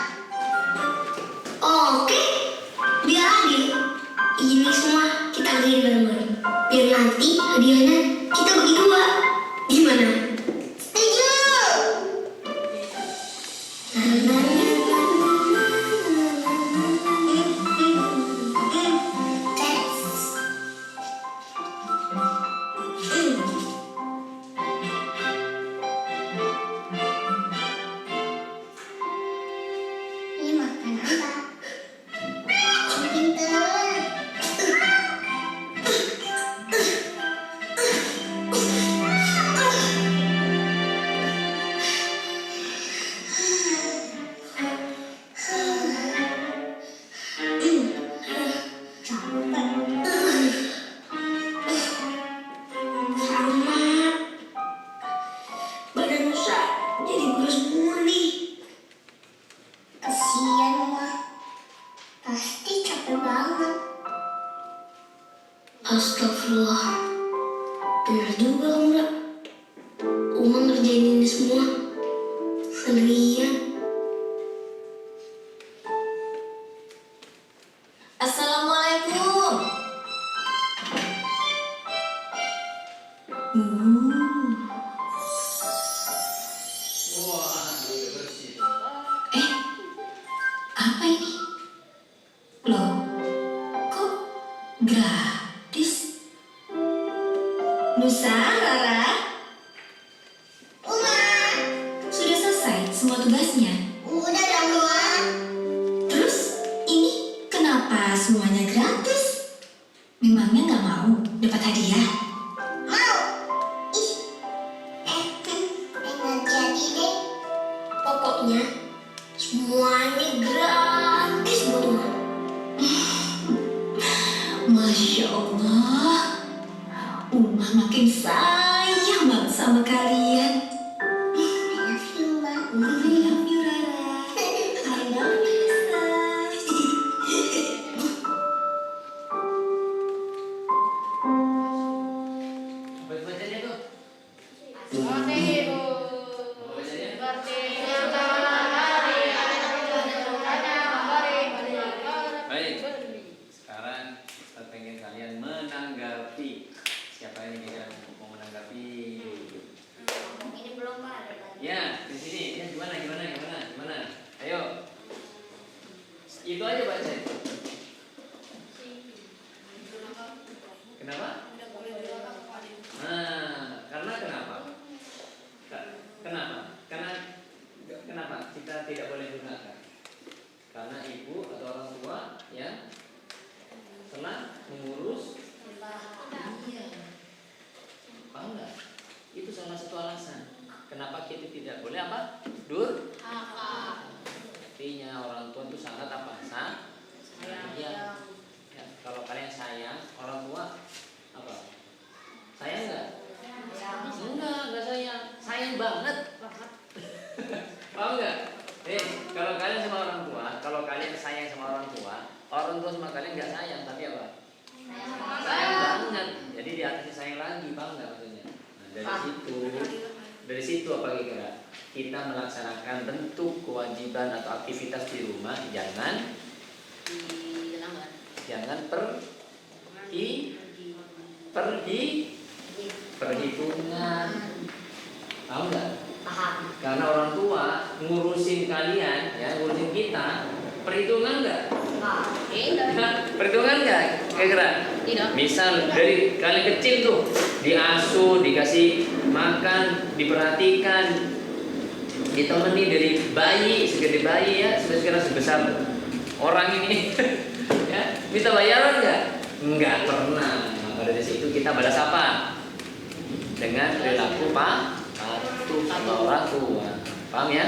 Oke, biar adil. Ini semua kita kerjain bareng-bareng. Biar nanti hadiahnya kita bagi 2. Gimana? Setuju. Ini makan apa? Pintar. Badan Nusa jadi kurus semua nih. Kasian Uma, pasti capek banget. Astagfirullah, benar juga enggak? Uma ngerjain ini semua sendirian. Assalamualaikum. Gratis. Nusa, Rara. Uma, Sudah selesai semua tugasnya? udah dong Uma. Terus, ini kenapa semuanya gratis? Memangnya nggak mau dapat hadiah? Mau? Ih, enggak jadi deh. Pokoknya semuanya gratis buat Uma. Masya Allah, Uma makin sayang banget sama kalian. I love you, Uma. I love you, Rara. I love you, Nusa. Apa bacanya tuh? Seperti itu. Seperti yang hari Baik. Sekarang saya pengen kalian menanggapi. Siapa yang kira mau menanggapi? Ini belum ada lagi. Ya, di sini. Ya, gimana? Ayo. Itu aja baca. Kenapa? Nah, karena kenapa? Kenapa kita tidak boleh gunakan? Karena ibu atau orang tua yang telah mengurus. Paham nggak? Itu salah satu alasan. Kenapa kita tidak boleh apa? Artinya orang tua itu sangat apa? Sayang. Ya, kalau kalian sayang orang tua apa? Sayang nggak? Enggak sayang. Sayang banget. Paham nggak? Kalau kalian sama orang tua, kalau kalian sayang sama orang tua sama kalian nggak sayang, tapi apa? Sayang banget. Jadi di atasnya sayang lagi, paham nggak maksudnya? Nah, dari situ apa kira-kira? Kita melaksanakan bentuk kewajiban atau aktivitas di rumah, jangan perhitungan. Tahu nggak? Paham. Karena orang tua ngurusin kalian, ya ngurusin kita, perhitungan nggak? Perhitungan nggak? Kira-kira? Tidak. Misal dari kalian kecil tuh diasuh, dikasih makan, diperhatikan, ditemani dari bayi, segede bayi ya, sekarang sebesar orang ini, ya, minta bayaran nggak? Nggak pernah. Maka dari situ kita balas apa? Dengan perilaku patuh sama orang tua. Paham ya?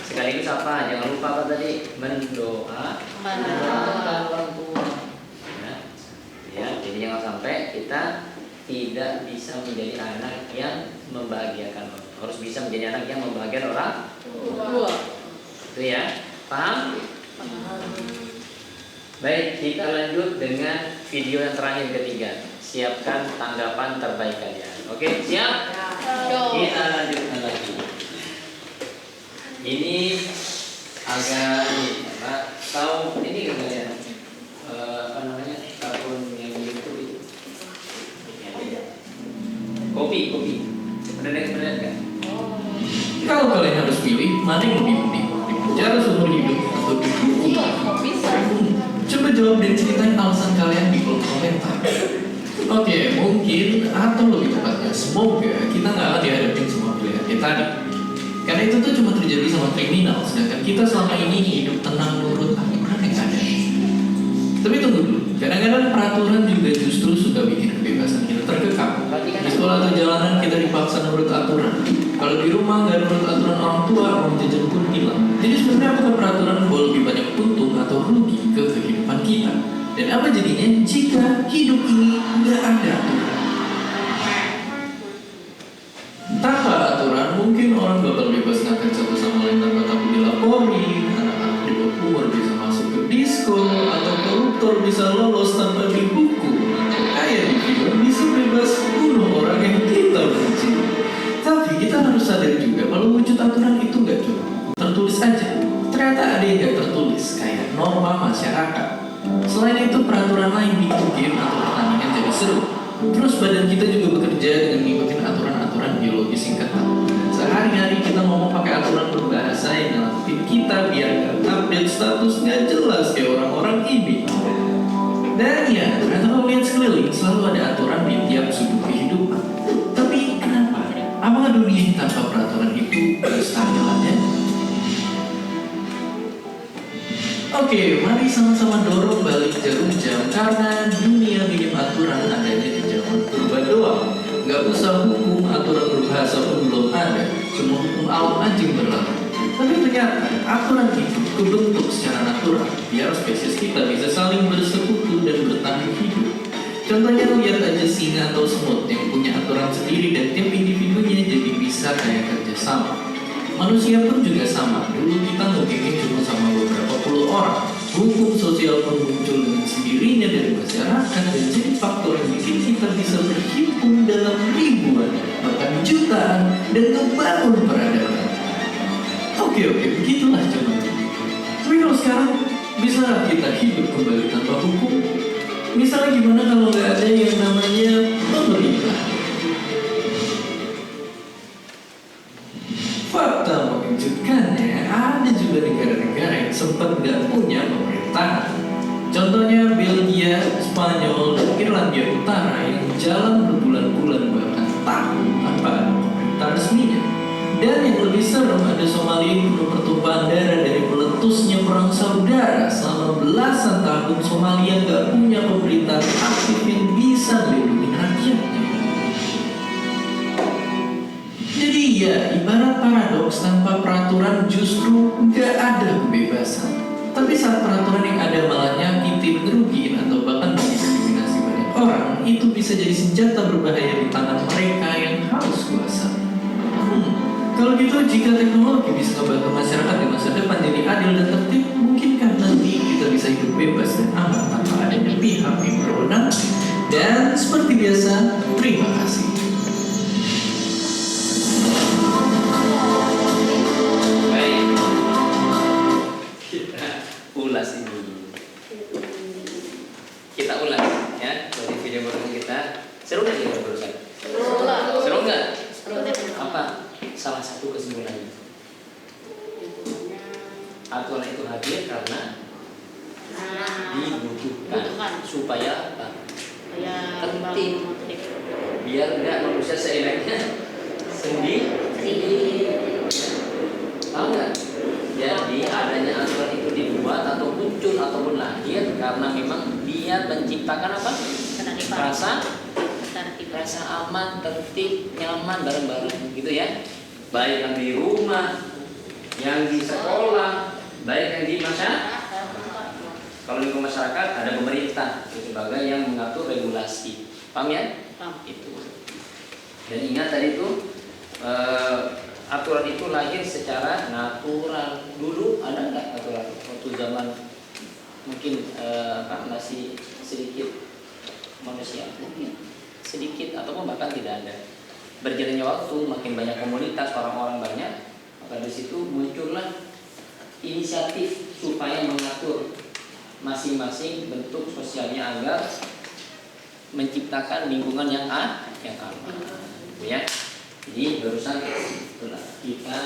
Sekaligus apa? Jangan lupa apa tadi? Mendoakan orang tua. Ya, jadi jangan sampai kita tidak bisa menjadi anak yang membahagiakan orang. Harus bisa menjadi anak yang membahagiakan orang tua. Itu ya. Paham? Baik, kita lanjut dengan video yang terakhir ketiga. Siapkan tanggapan terbaik kalian. Oke, siap? Kita lanjutkan lagi. Ini agak tahu ini kan kalian? Apa namanya? Kartun yang di YouTube itu. Kopi. Pernah kan? Kalau kalian harus pilih, mana yang lebih penting? Di penjara seumur hidup atau dihukum? Coba jawab dan ceritain alasan kalian di kolom komentar. Oke, mungkin atau lebih tepatnya semoga kita nggak akan dihadapin semua pilihan kita tadi. Karena itu tuh cuma terjadi sama kriminal, sedangkan kita selama ini hidup tenang nurut aturan yang ada. Tapi tunggu dulu, kadang-kadang peraturan juga justru suka bikin kebebasan kita terkekang. Di sekolah atau jalanan kita dipaksa nurut aturan. Kalau di rumah nggak nurut aturan orang tua, uang jajan pun hilang. Jadi sebenarnya apakah peraturan boleh lebih banyak untung atau rugi ke kehidupan kita? Dan apa jadinya jika hidup ini nggak ada aturan? Tanpa aturan, mungkin orang bakal bebas ngatain satu sama lain tanpa takut dilaporin. Anak-anak di bawah umur bisa masuk ke disco, atau koruptor bisa lolos tanpa dihukum. Atau kayak di film bisa bebas bunuh orang yang kita benci. Tapi kita harus sadar juga kalau wujud aturan itu nggak cuma tertulis aja. Ternyata ada yang nggak tertulis, kayak norma masyarakat. Selain itu, peraturan lain bikin game atau pertandingan jadi seru. Terus badan kita juga bekerja dengan ngikutin aturan-aturan biologis yang ketat. Sehari-hari kita ngomong pakai aturan berbahasa yang ngelakuin kita biar gak update status gak jelas kayak orang-orang ini. Dan ya, ternyata kalau melihat sekeliling selalu ada aturan di tiap sudut kehidupan. Tapi kenapa? Apakah dunia tanpa peraturan itu bisa jalannya? Oke, mari sama-sama dorong balik jarum jam karena dunia minim aturan adanya di zaman purba doang. Gak usah hukum aturan berbahasa pun belum ada, cuma hukum alam aja yang berlaku. Tapi ternyata aturan itu kebentuk secara natural biar spesies kita bisa saling bersekutu dan bertahan hidup. Contohnya lihat aja singa atau semut yang punya aturan sendiri dan tiap individunya jadi bisa kayak kerjasama. Manusia pun juga sama. Dulu kita ngegengin cuma sama beberapa puluh orang. Hukum sosial pun muncul dengan sendirinya dari masyarakat dan jadi faktor yang bikin kita bisa berhimpun dalam ribuan, bahkan jutaan, dan membangun peradaban. Oke, begitulah zaman. Tapi kalau sekarang, bisa kita hidup kembali tanpa hukum? Misalnya gimana kalau nggak ada yang namanya pemerintah? Fakta mengejutkannya, ada juga negara-negara yang sempat nggak punya pemerintahan. Contohnya Belgia, Spanyol, dan Irlandia Utara yang jalan berbulan-bulan bahkan tahun tanpa ada pemerintah resminya. Dan yang lebih serem, ada Somalia yang penuh pertumpahan darah dari meletusnya perang saudara. Selama belasan tahun Somalia nggak punya pemerintahan aktif yang bisa melindungi rakyatnya. Jadi ya, ibarat paradoks, tanpa peraturan justru nggak ada kebebasan. Tapi saat peraturan yang ada malah nyakitin, ngerugiin, atau bahkan mendiskriminasi banyak orang, itu bisa jadi senjata berbahaya di tangan mereka yang harus kuasa. Kalau gitu, jika teknologi bisa membantu masyarakat di masa depan jadi adil dan tertib, mungkinkah nanti kita bisa hidup bebas dan aman tanpa adanya pihak yang berwenang? Dan seperti biasa, terima kasih. Kita ulas ya dari video baru kita. Seru nggak video barusan? Seru nggak? Apa salah satu kesimpulannya? Aturan itu hadir karena dibutuhkan supaya tertib, biar nggak manusia seenaknya sendiri. Tahu nggak? Jadi adanya aturan itu dibuat atau muncul ataupun lahir karena memang dia menciptakan apa? Rasa aman, tertib, nyaman bareng-bareng gitu ya. Baik yang di rumah, yang di sekolah, baik yang di masyarakat. Kalau di masyarakat ada pemerintah sebagai yang mengatur regulasi. Paham ya? Itu. Dan ingat tadi itu aturan itu lahir secara natural. Dulu ada nggak aturan waktu zaman mungkin masih sedikit manusia, mungkin sedikit ataupun bahkan tidak ada. Berjalannya waktu, makin banyak komunitas, orang-orang banyak, maka di situ muncullah inisiatif supaya mengatur masing-masing bentuk sosialnya agar menciptakan lingkungan yang aman, ya. Jadi barusan kita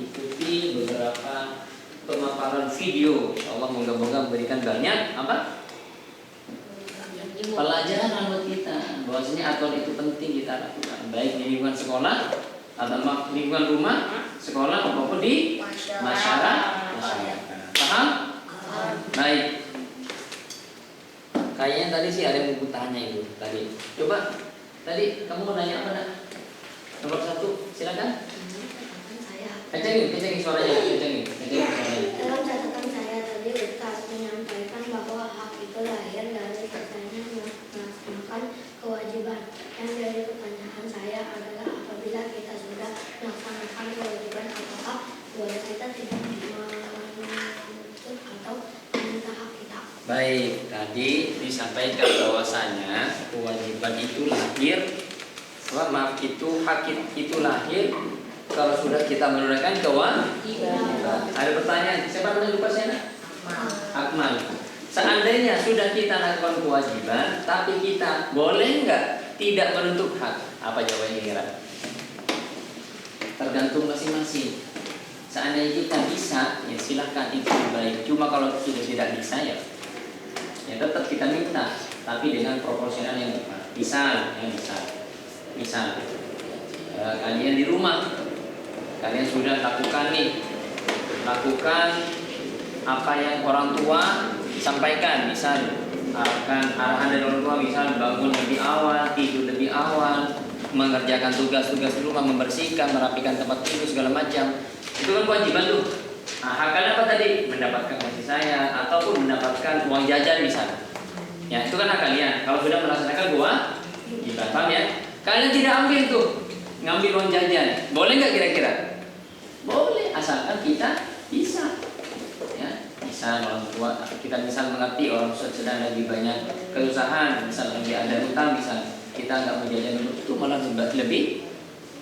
ikuti beberapa pemaparan video. Insyaallah moga-moga memberikan banyak apa? Pelajaran buat kita. Bahwasanya aturan itu penting kita lakukan, baik di lingkungan sekolah atau lingkungan rumah, sekolah maupun di masyarakat. Paham? Baik. Kayaknya tadi sih ada yang mau tanya itu tadi. Coba tadi kamu mau nanya apa nak? Nomor 1, silakan. Kencengin suaranya, kencengin suaranya. Dalam catatan saya tadi Ustaz menyampaikan bahwa hak itu lahir dari katanya melaksanakan kewajiban. Yang jadi pertanyaan saya adalah apabila kita sudah melaksanakan kewajiban, apakah boleh kita tidak menuntut atau meminta hak kita? Baik, tadi disampaikan bahwasanya kewajiban itu lahir. Hak itu lahir kalau sudah kita menunaikan kewajiban. Ada pertanyaan, siapa namanya lupa saya? Akmal. Seandainya sudah kita lakukan kewajiban, tapi kita boleh nggak tidak menuntut hak? Apa jawabannya kira? Tergantung masing-masing. Seandainya kita bisa, ya silahkan itu baik. Cuma kalau kita tidak bisa, ya Ya tetap kita minta, tapi dengan proporsional yang tepat. Misal, kalian di rumah, kalian sudah lakukan apa yang orang tua sampaikan, misal arahan dari orang tua, misal bangun lebih awal, tidur lebih awal, mengerjakan tugas-tugas di rumah, membersihkan, merapikan tempat tidur segala macam. Itu kan kewajiban tuh. Nah, hak kalian apa tadi? Mendapatkan kasih sayang ataupun mendapatkan uang jajan misalnya. Ya, itu kan hak kalian. Kalau sudah melaksanakan kewajiban, paham ya? Kalian tidak ambil tuh, ngambil uang jajan. Boleh nggak kira-kira? Boleh, asalkan kita bisa. Ya, bisa orang tua, kita misal mengerti orang sedang lagi banyak kesusahan, misal lagi ada utang, misal kita nggak mau jajan itu malah lebih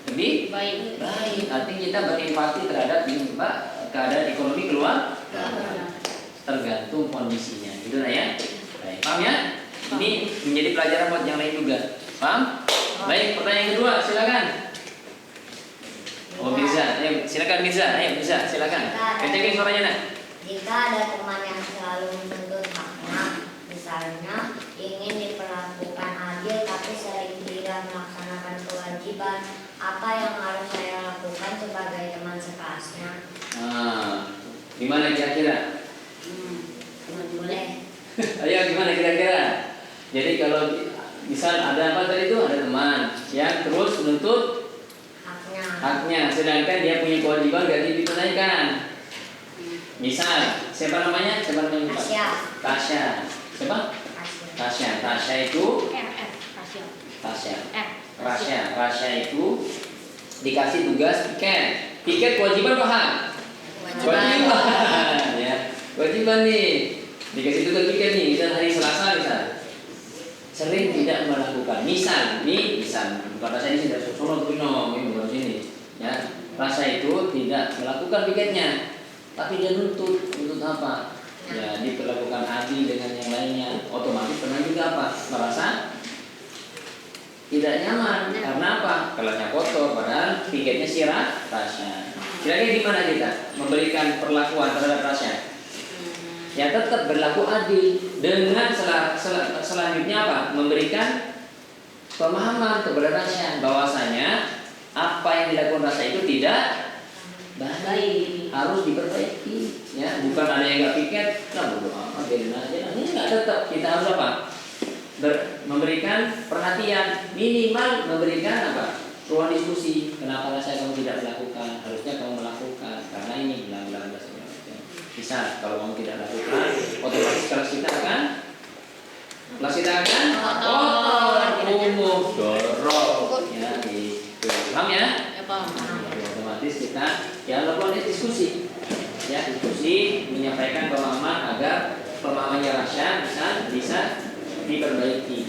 baik. Artinya kita berempati terhadap keadaan ekonomi keluar, tergantung kondisinya. Gitu lah ya. Baik, paham ya? Ini menjadi pelajaran buat yang lain juga. Paham? Baik, pertanyaan kedua, silakan. Oh, Mirza, ayo silakan Mirza, silakan. Kencengin suaranya nak. Jika ada teman yang selalu menuntut haknya, misalnya ingin diperlakukan adil tapi sering tidak melaksanakan kewajiban, apa yang harus saya lakukan sebagai teman sekelasnya? Gimana kira-kira? Boleh. Ayo gimana kira-kira? Jadi kalau misal ada apa tadi itu, ada teman yang terus menuntut haknya, sedangkan dia punya kewajiban gak ditunaikan. Misal, siapa namanya? Tasya. Siapa? Tasya itu Tasya itu dikasih tugas piket kewajiban apa hak? Kewajiban. Ya, kewajiban nih. Dikasih tugas piket nih, misal hari Selasa misal. Sering tidak melakukan. Misal bukan Tasya ini sudah solo ini bukan sini. Ya, Tasya itu tidak melakukan piketnya. Tapi dia nuntut apa? Ya, diperlakukan adil dengan yang lainnya. Otomatis pernah juga apa? Merasa tidak nyaman. Karena apa? Kelasnya kotor, padahal piketnya si Tasya. Kira-kira gimana kita memberikan perlakuan terhadap Tasya? Ya tetap berlaku adil dengan selanjutnya apa? Memberikan pemahaman kepada Tasya bahwasanya apa yang dilakukan Tasya itu tidak baik, harus diperbaiki. Ya, bukan ada yang nggak piket, bodo amat, biarin aja. Ini nggak, tetap kita harus apa? Memberikan perhatian, minimal memberikan apa? Ruang diskusi. Kenapa Tasya kamu tidak melakukan? Harusnya kamu melakukan karena ini bilang-bilang segala macam. Bisa, kalau kamu tidak lakukan, otomatis kelas kita akan umum dorong. Ya, gitu. Paham ya? Otomatis kita lakukan diskusi, menyampaikan pemahaman agar pemahamannya Tasya bisa diperbaiki.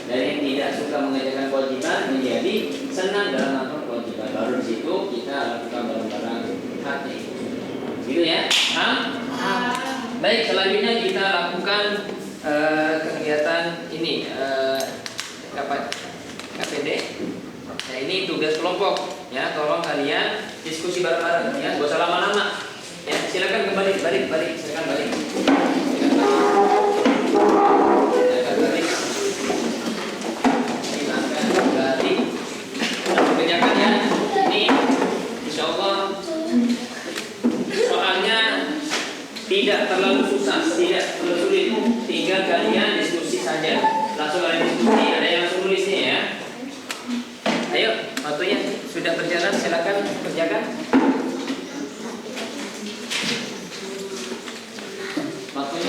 Dari yang tidak suka mengerjakan kewajiban menjadi senang dalam melakukan kewajiban. Baru di situ kita lakukan barang-barang haknya. Gitu ya? Baik, selanjutnya kita lakukan kegiatan ini KPD. Nah, ini tugas kelompok ya, tolong kalian diskusi bareng-bareng ya, gak usah lama-lama ya. Silakan kembali, silakan balik. Kerjakan ya. Ini insyaallah soalnya tidak terlalu susah, tidak terlalu sulit. Tinggal kalian diskusi saja. Langsung kalian diskusi, ada yang langsung nulisnya ya. Ayo, waktunya sudah berjalan, silakan kerjakan. Waktunya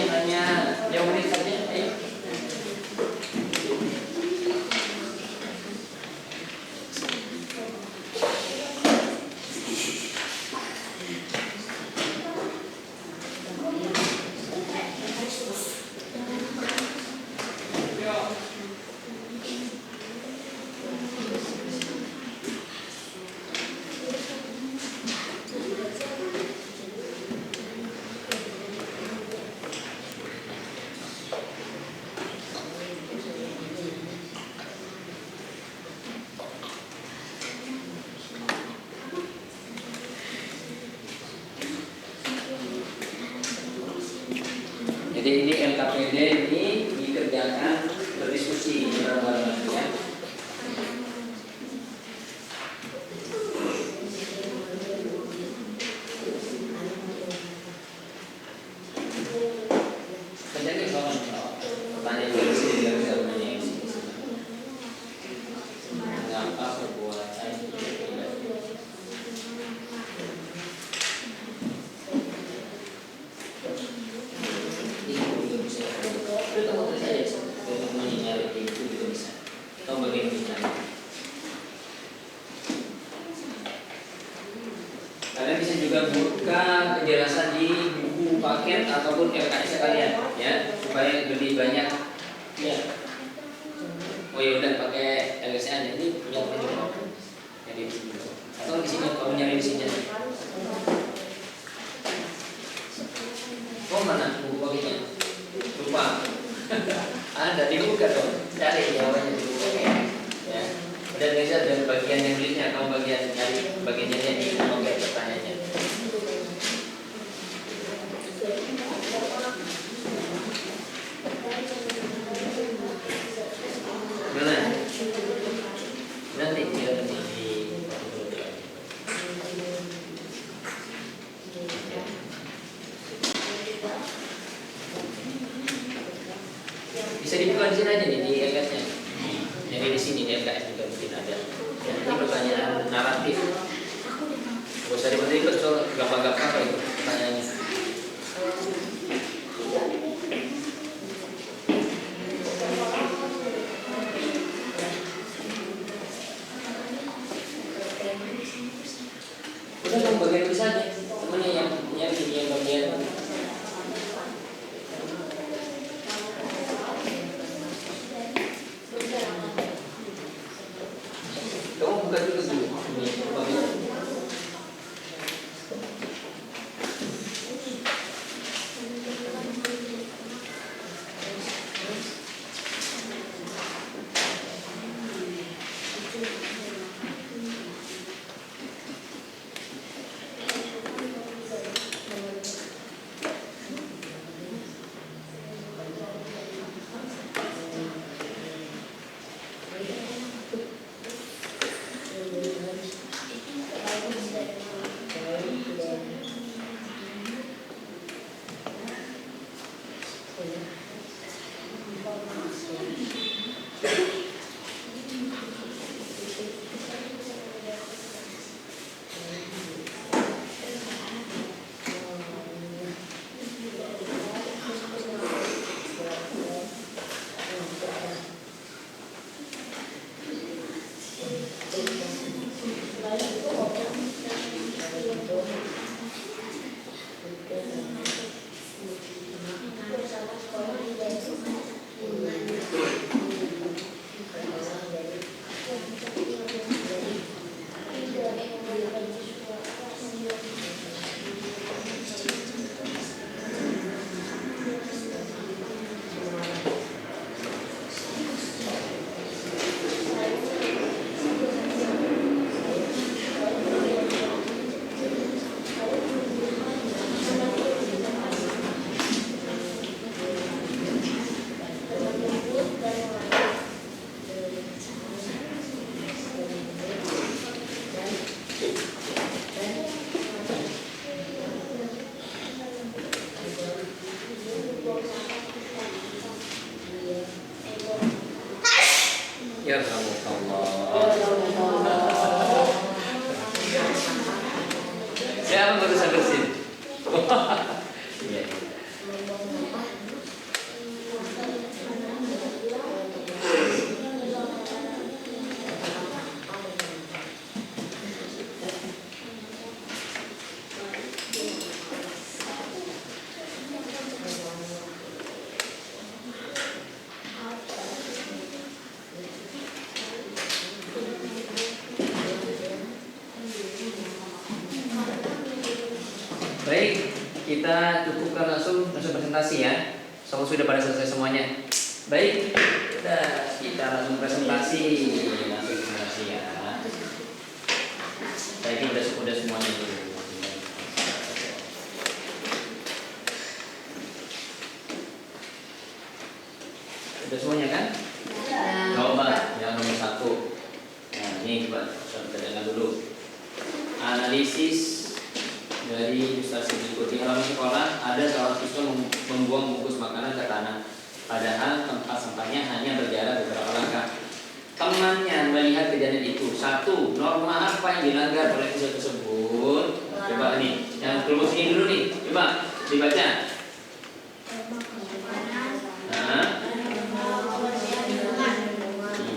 Jadi ini LKPD ini dikerjakan berdiskusi bareng-bareng ya. Kerjanya soal pertanyaan dari sini dari zamannya ini. Mengapa perbuatan kalian bisa juga buka penjelasan di buku paket ataupun LKS kalian ya, supaya lebih banyak ya. Oh ya udah pakai LKS aja, ini punya teman jadi atau di sini kamu nyari di sini. Oh mana buku paketnya? Lupa. Ada dibuka dong, cari jawabannya dibuka ya. Dan Reza dan bagian yang tulisnya, kamu bagian nyari bagiannya di oke pertanyaannya. Mana? Nanti kita nanti di bisa dibuka di sini aja nih di LKS-nya. Jadi di sini di LKS juga mungkin ada. Ya, ini pertanyaan naratif. Gak usah ribet-ribet soal gampang-gampang apa itu pertanyaannya. Udah kamu bagian tulisannya, temennya yang bagian. Kamu buka dulu ini bagian. Ya Allah. Siapa barusan bersin? Iya. Baik, kita cukupkan langsung presentasi ya. Semua sudah pada selesai semuanya. Baik, kita langsung presentasi ya. Baik, ini udah semuanya dulu. Sudah semuanya kan? Coba yang nomor 1. Nah, ini coba kita dengar dulu. Analisis dari ilustrasi berikut. Di halaman sekolah ada seorang siswa membuang bungkus makanan ke tanah, padahal tempat sampahnya hanya berjarak beberapa langkah. Temannya melihat kejadian itu. 1. Norma apa yang dilanggar oleh siswa tersebut? Coba nih, yang kelompok sini dulu nih. Coba dibaca. Nah,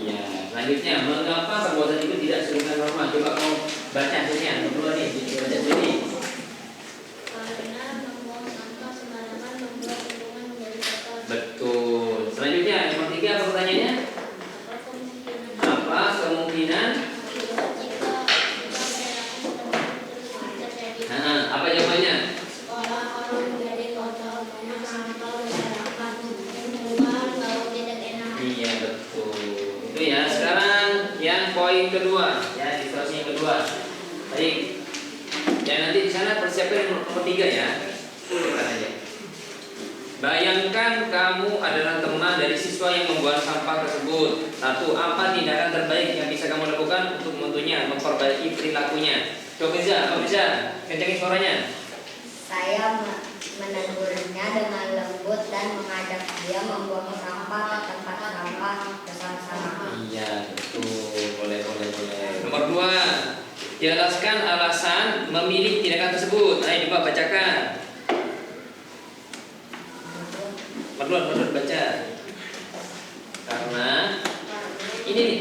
iya. Selanjutnya, mengapa perbuatan itu tidak sesuai dengan norma? Coba kamu baca hasilnya. Kedua nih, baca sini. Karena membuang sampah sembarangan membuat lingkungan menjadi kotor. Betul. Selanjutnya, yang nomor 3 apa pertanyaannya? Apa kemungkinan? Nah, apa jawabannya? Sekolah kalau menjadi kotor, banyak sampah berserakan, lingkungan bau tidak enak. Iya, betul. Itu ya. Sekarang yang poin kedua, ya, ilustrasi yang kedua. Baik. Ya, nanti di sana persiapkan nomor 3 ya. Coba aja. Bayangkan kamu adalah teman dari siswa yang membuang sampah tersebut. 1. Apa tindakan terbaik yang bisa kamu lakukan untuk membantunya memperbaiki perilakunya? Coba bisa kencangin suaranya. Saya menegurnya dengan lembut dan mengajak dia membuang sampah ke tempat sampah bersama-sama. Iya, betul. Boleh. Nomor 2. Jelaskan alasan memilih tindakan tersebut. Ayo coba bacakan. Menurut baca. Karena ini nih.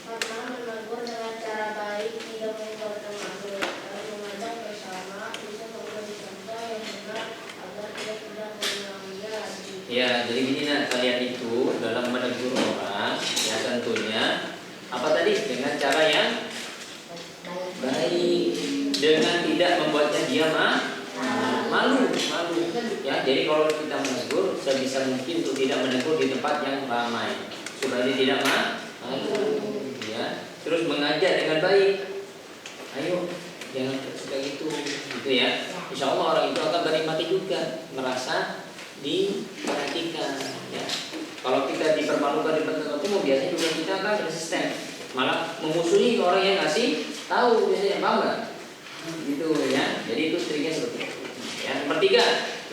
Karena menegur dengan cara baik tidak membuat malu, dan mengajak bersama bisa memberi contoh yang benar agar dia tidak mengulanginya lagi. Ya, jadi gini nah, kalian itu dalam menegur orang, ya tentunya apa tadi? Dengan cara yang baik, dengan tidak membuatnya dia malu. Ya, jadi kalau kita menegur, sebisa mungkin untuk tidak menegur di tempat yang ramai, supaya dia tidak malu. Ya, terus mengajar dengan baik. Ayo, jangan suka gitu ya. Insya Allah orang itu akan menikmati juga, merasa diperhatikan. Ya, kalau kita dipermalukan di tempat umum, biasanya juga kita akan resisten, malah memusuhi orang yang ngasih tahu biasanya, paham nggak? Gitu ya. Jadi itu triknya seperti itu. Ya, nomor 3,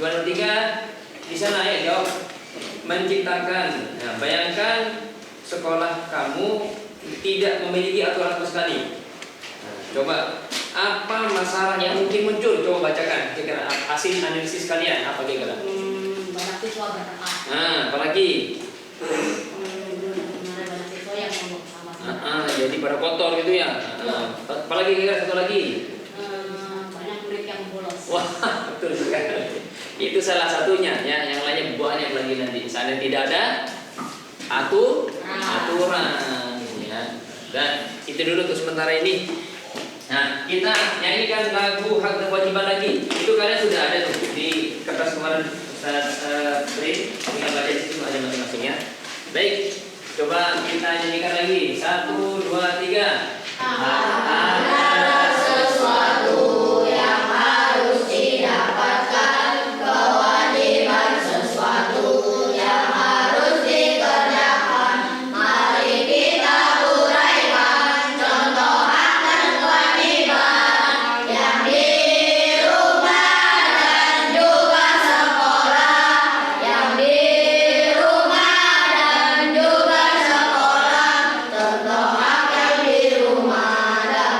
nomor 3 di sana ya jawab. Menciptakan. Nah, bayangkan sekolah kamu tidak memiliki aturan sama sekali. Nah, coba apa masalah yang mungkin muncul? Coba bacakan. Kira-kira hasil analisis kalian apa kira-kira? Banyak siswa berangkat. Nah, apalagi? Banyak siswa yang membuang sampah. Jadi pada kotor gitu ya. Apalagi kira-kira satu lagi? Banyak murid yang bolos. Wah, betul sekali. Itu salah satunya ya, yang lainnya banyak lagi nanti. Sana tidak ada aturan ya. Dan itu dulu untuk sementara ini. Nah, kita nyanyikan lagu Hak dan Kewajiban lagi. Itu kalian sudah ada tuh di kertas kemarin Ustaz Bri, tinggal baca di situ ada masing-masing ya. Baik, coba kita nyanyikan lagi. 1, 2, 3. Ada sesuatu yang harus didapatkan, kewajiban sesuatu yang harus dikerjakan. Mari kita uraikan contoh hak dan kewajiban yang di rumah dan juga sekolah, yang di rumah dan juga sekolah. Contoh hak yang di rumah dan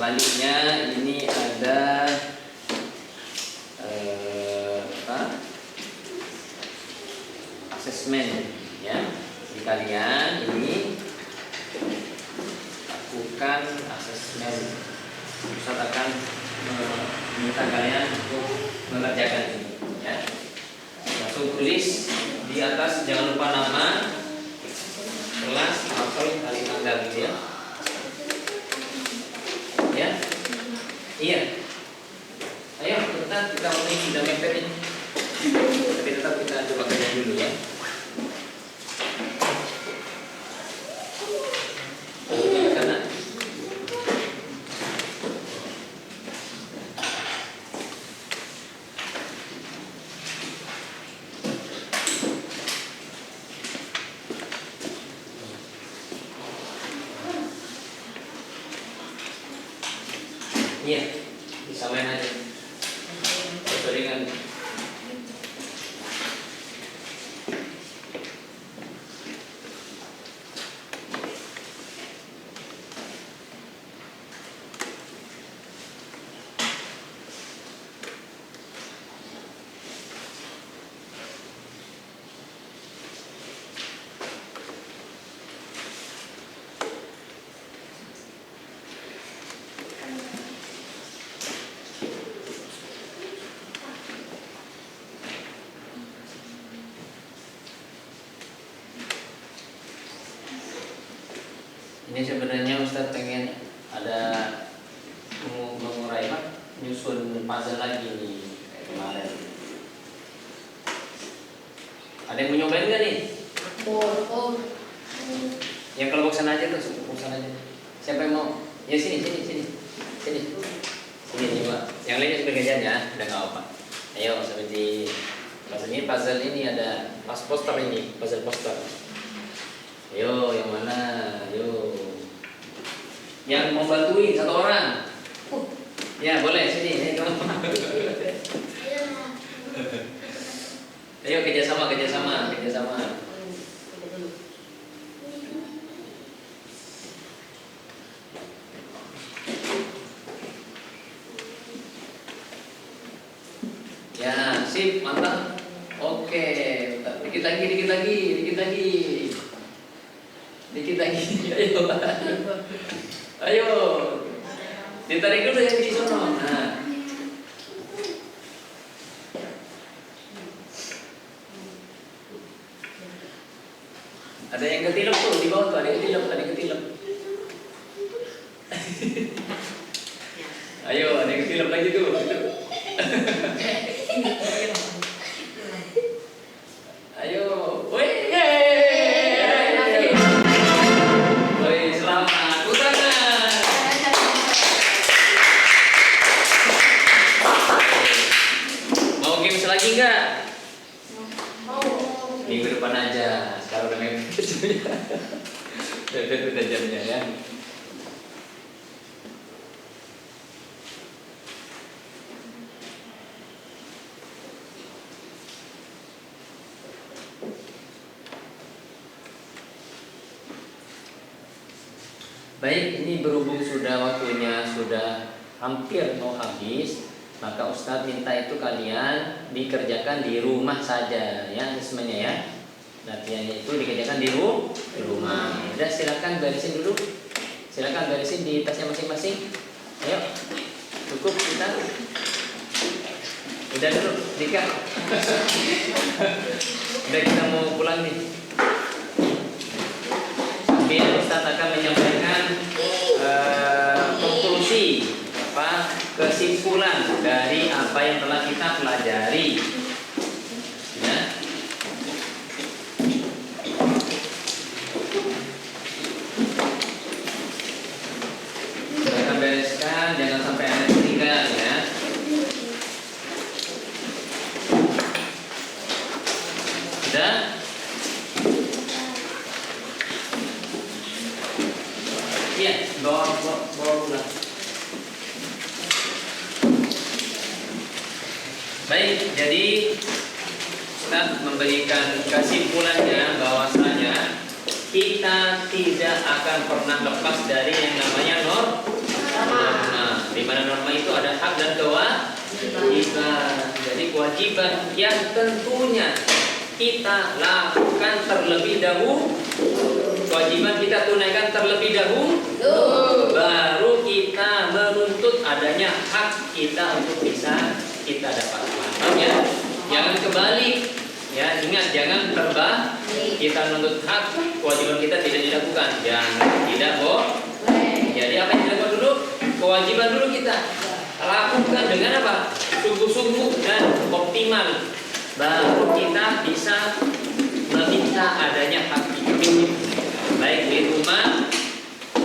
selanjutnya ini ada asesmen ya. Di kalian ini lakukan asesmen. Ustaz akan meminta kalian untuk mengerjakan ini ya. Langsung tulis di atas, jangan lupa nama, kelas, atau kali tanggal gitu ya. Ya, iya. Ayo kita mulai, sudah mepet ini. Tapi tetap kita coba kerja dulu ya. Karena iya, disamain aja. Sesuai dengan ini sebenarnya Ustadz pengen ada mengurai nyusun puzzle lagi nih kayak kemarin. Ada yang mau nyobain nggak nih? Yang kelompok sana aja tuh, kelompok sana aja. Siapa yang mau? Ya sini coba. Yang lainnya sudah kerjaan ya, udah nggak apa. Ayo seperti puzzle ini ada poster ini, puzzle poster. Ayo, yang mana? Ayo. Yang mau bantuin satu orang. Ya, boleh sini. Ayo kerjasama. Ya, sip, mantap. Oke, dikit lagi. Ayo. Ditarik dulu yang di sono. Nah. Ada yang ketilep tuh di bawah tuh, ada yang ketilep. Ayo, ada yang ketilep lagi tuh. Ayo, woi. Lagi enggak? Minggu depan aja. Sekarang udah mepet udah jamnya ya. Baik, ini berhubung sudah waktunya sudah hampir mau habis, maka Ustadz minta itu kalian dikerjakan di rumah saja ya, asesmennya ya. Latihannya itu dikerjakan di rumah. Udah, silakan barisin dulu. Silakan barisin di tasnya masing-masing. Ayo. Cukup kita. Udah dulu, Dika. Udah, kita mau pulang nih. Sambil Ustadz akan menyampaikan konklusi, kesimpulan dari apa yang telah kita pelajari ya. Kita bereskan, jangan sampai ada ketinggalan ya. Sudah? Iya, bawa pulang. Baik, jadi Ustaz memberikan kesimpulannya bahwasanya kita tidak akan pernah lepas dari yang namanya norma norma. Di mana norma itu ada hak dan kewajiban. Jadi kewajiban yang tentunya kita lakukan terlebih dahulu, kewajiban kita tunaikan terlebih dahulu, baru kita menuntut adanya hak kita untuk bisa kita dapatkan. Paham ya? Jangan kebalik. Ya, ingat jangan terbalik. Kita menuntut hak, kewajiban kita tidak dilakukan. Jangan, tidak boleh. Jadi apa yang dilakukan dulu? Kewajiban dulu kita lakukan dengan apa? Sungguh-sungguh dan optimal. Baru kita bisa meminta adanya hak itu, baik di rumah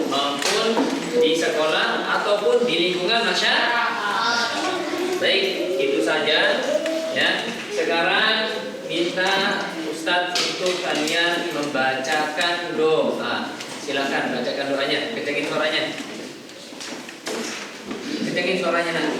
maupun di sekolah ataupun di lingkungan masyarakat. Baik, itu saja ya. Sekarang minta Ustadz untuk kalian membacakan doa. Silakan bacakan doanya, kencengin suaranya. Kencengin suaranya nak.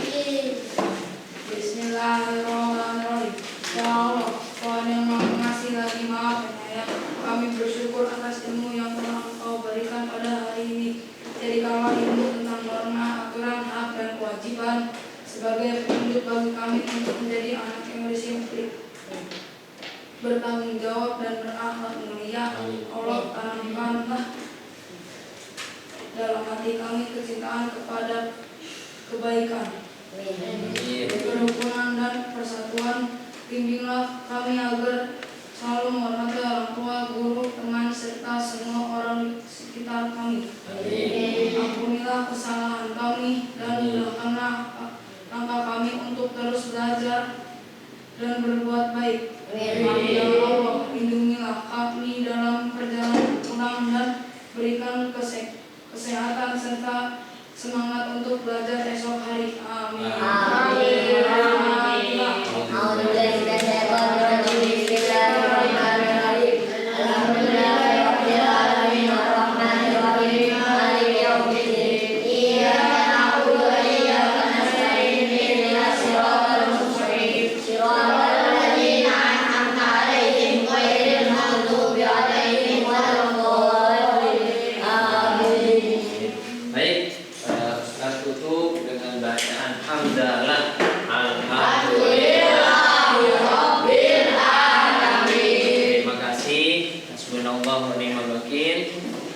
Bismillahirrahmanirrahim. Ya Allah, Tuhan yang Maha Pengasih lagi Maha Penyayang, kami bersyukur atas ilmu yang telah Engkau berikan pada hari ini. Jadikanlah ilmu tentang norma, aturan, hak, dan kewajiban sebagai petunjuk bagi kami untuk menjadi anak yang disiplin, bertanggung jawab, dan berakhlak mulia. Allah, tanamkanlah dalam hati kami kecintaan kepada kebaikan, kerukunan, dan persatuan. Bimbinglah kami agar selalu menghormati orang tua, guru, teman, serta semua orang di sekitar kami. Ampunilah kesalahan kami dan mudahkanlah langkah kami untuk terus belajar dan berbuat baik. Ya Allah, lindungilah kami dalam perjalanan pulang dan berikan kesehatan serta semangat untuk belajar esok hari. Amin.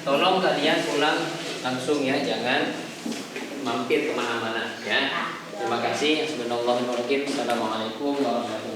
Tolong kalian pulang langsung ya, jangan mampir kemana-mana ya. Terima kasih. Assalamualaikum warahmatullahi wabarakatuh.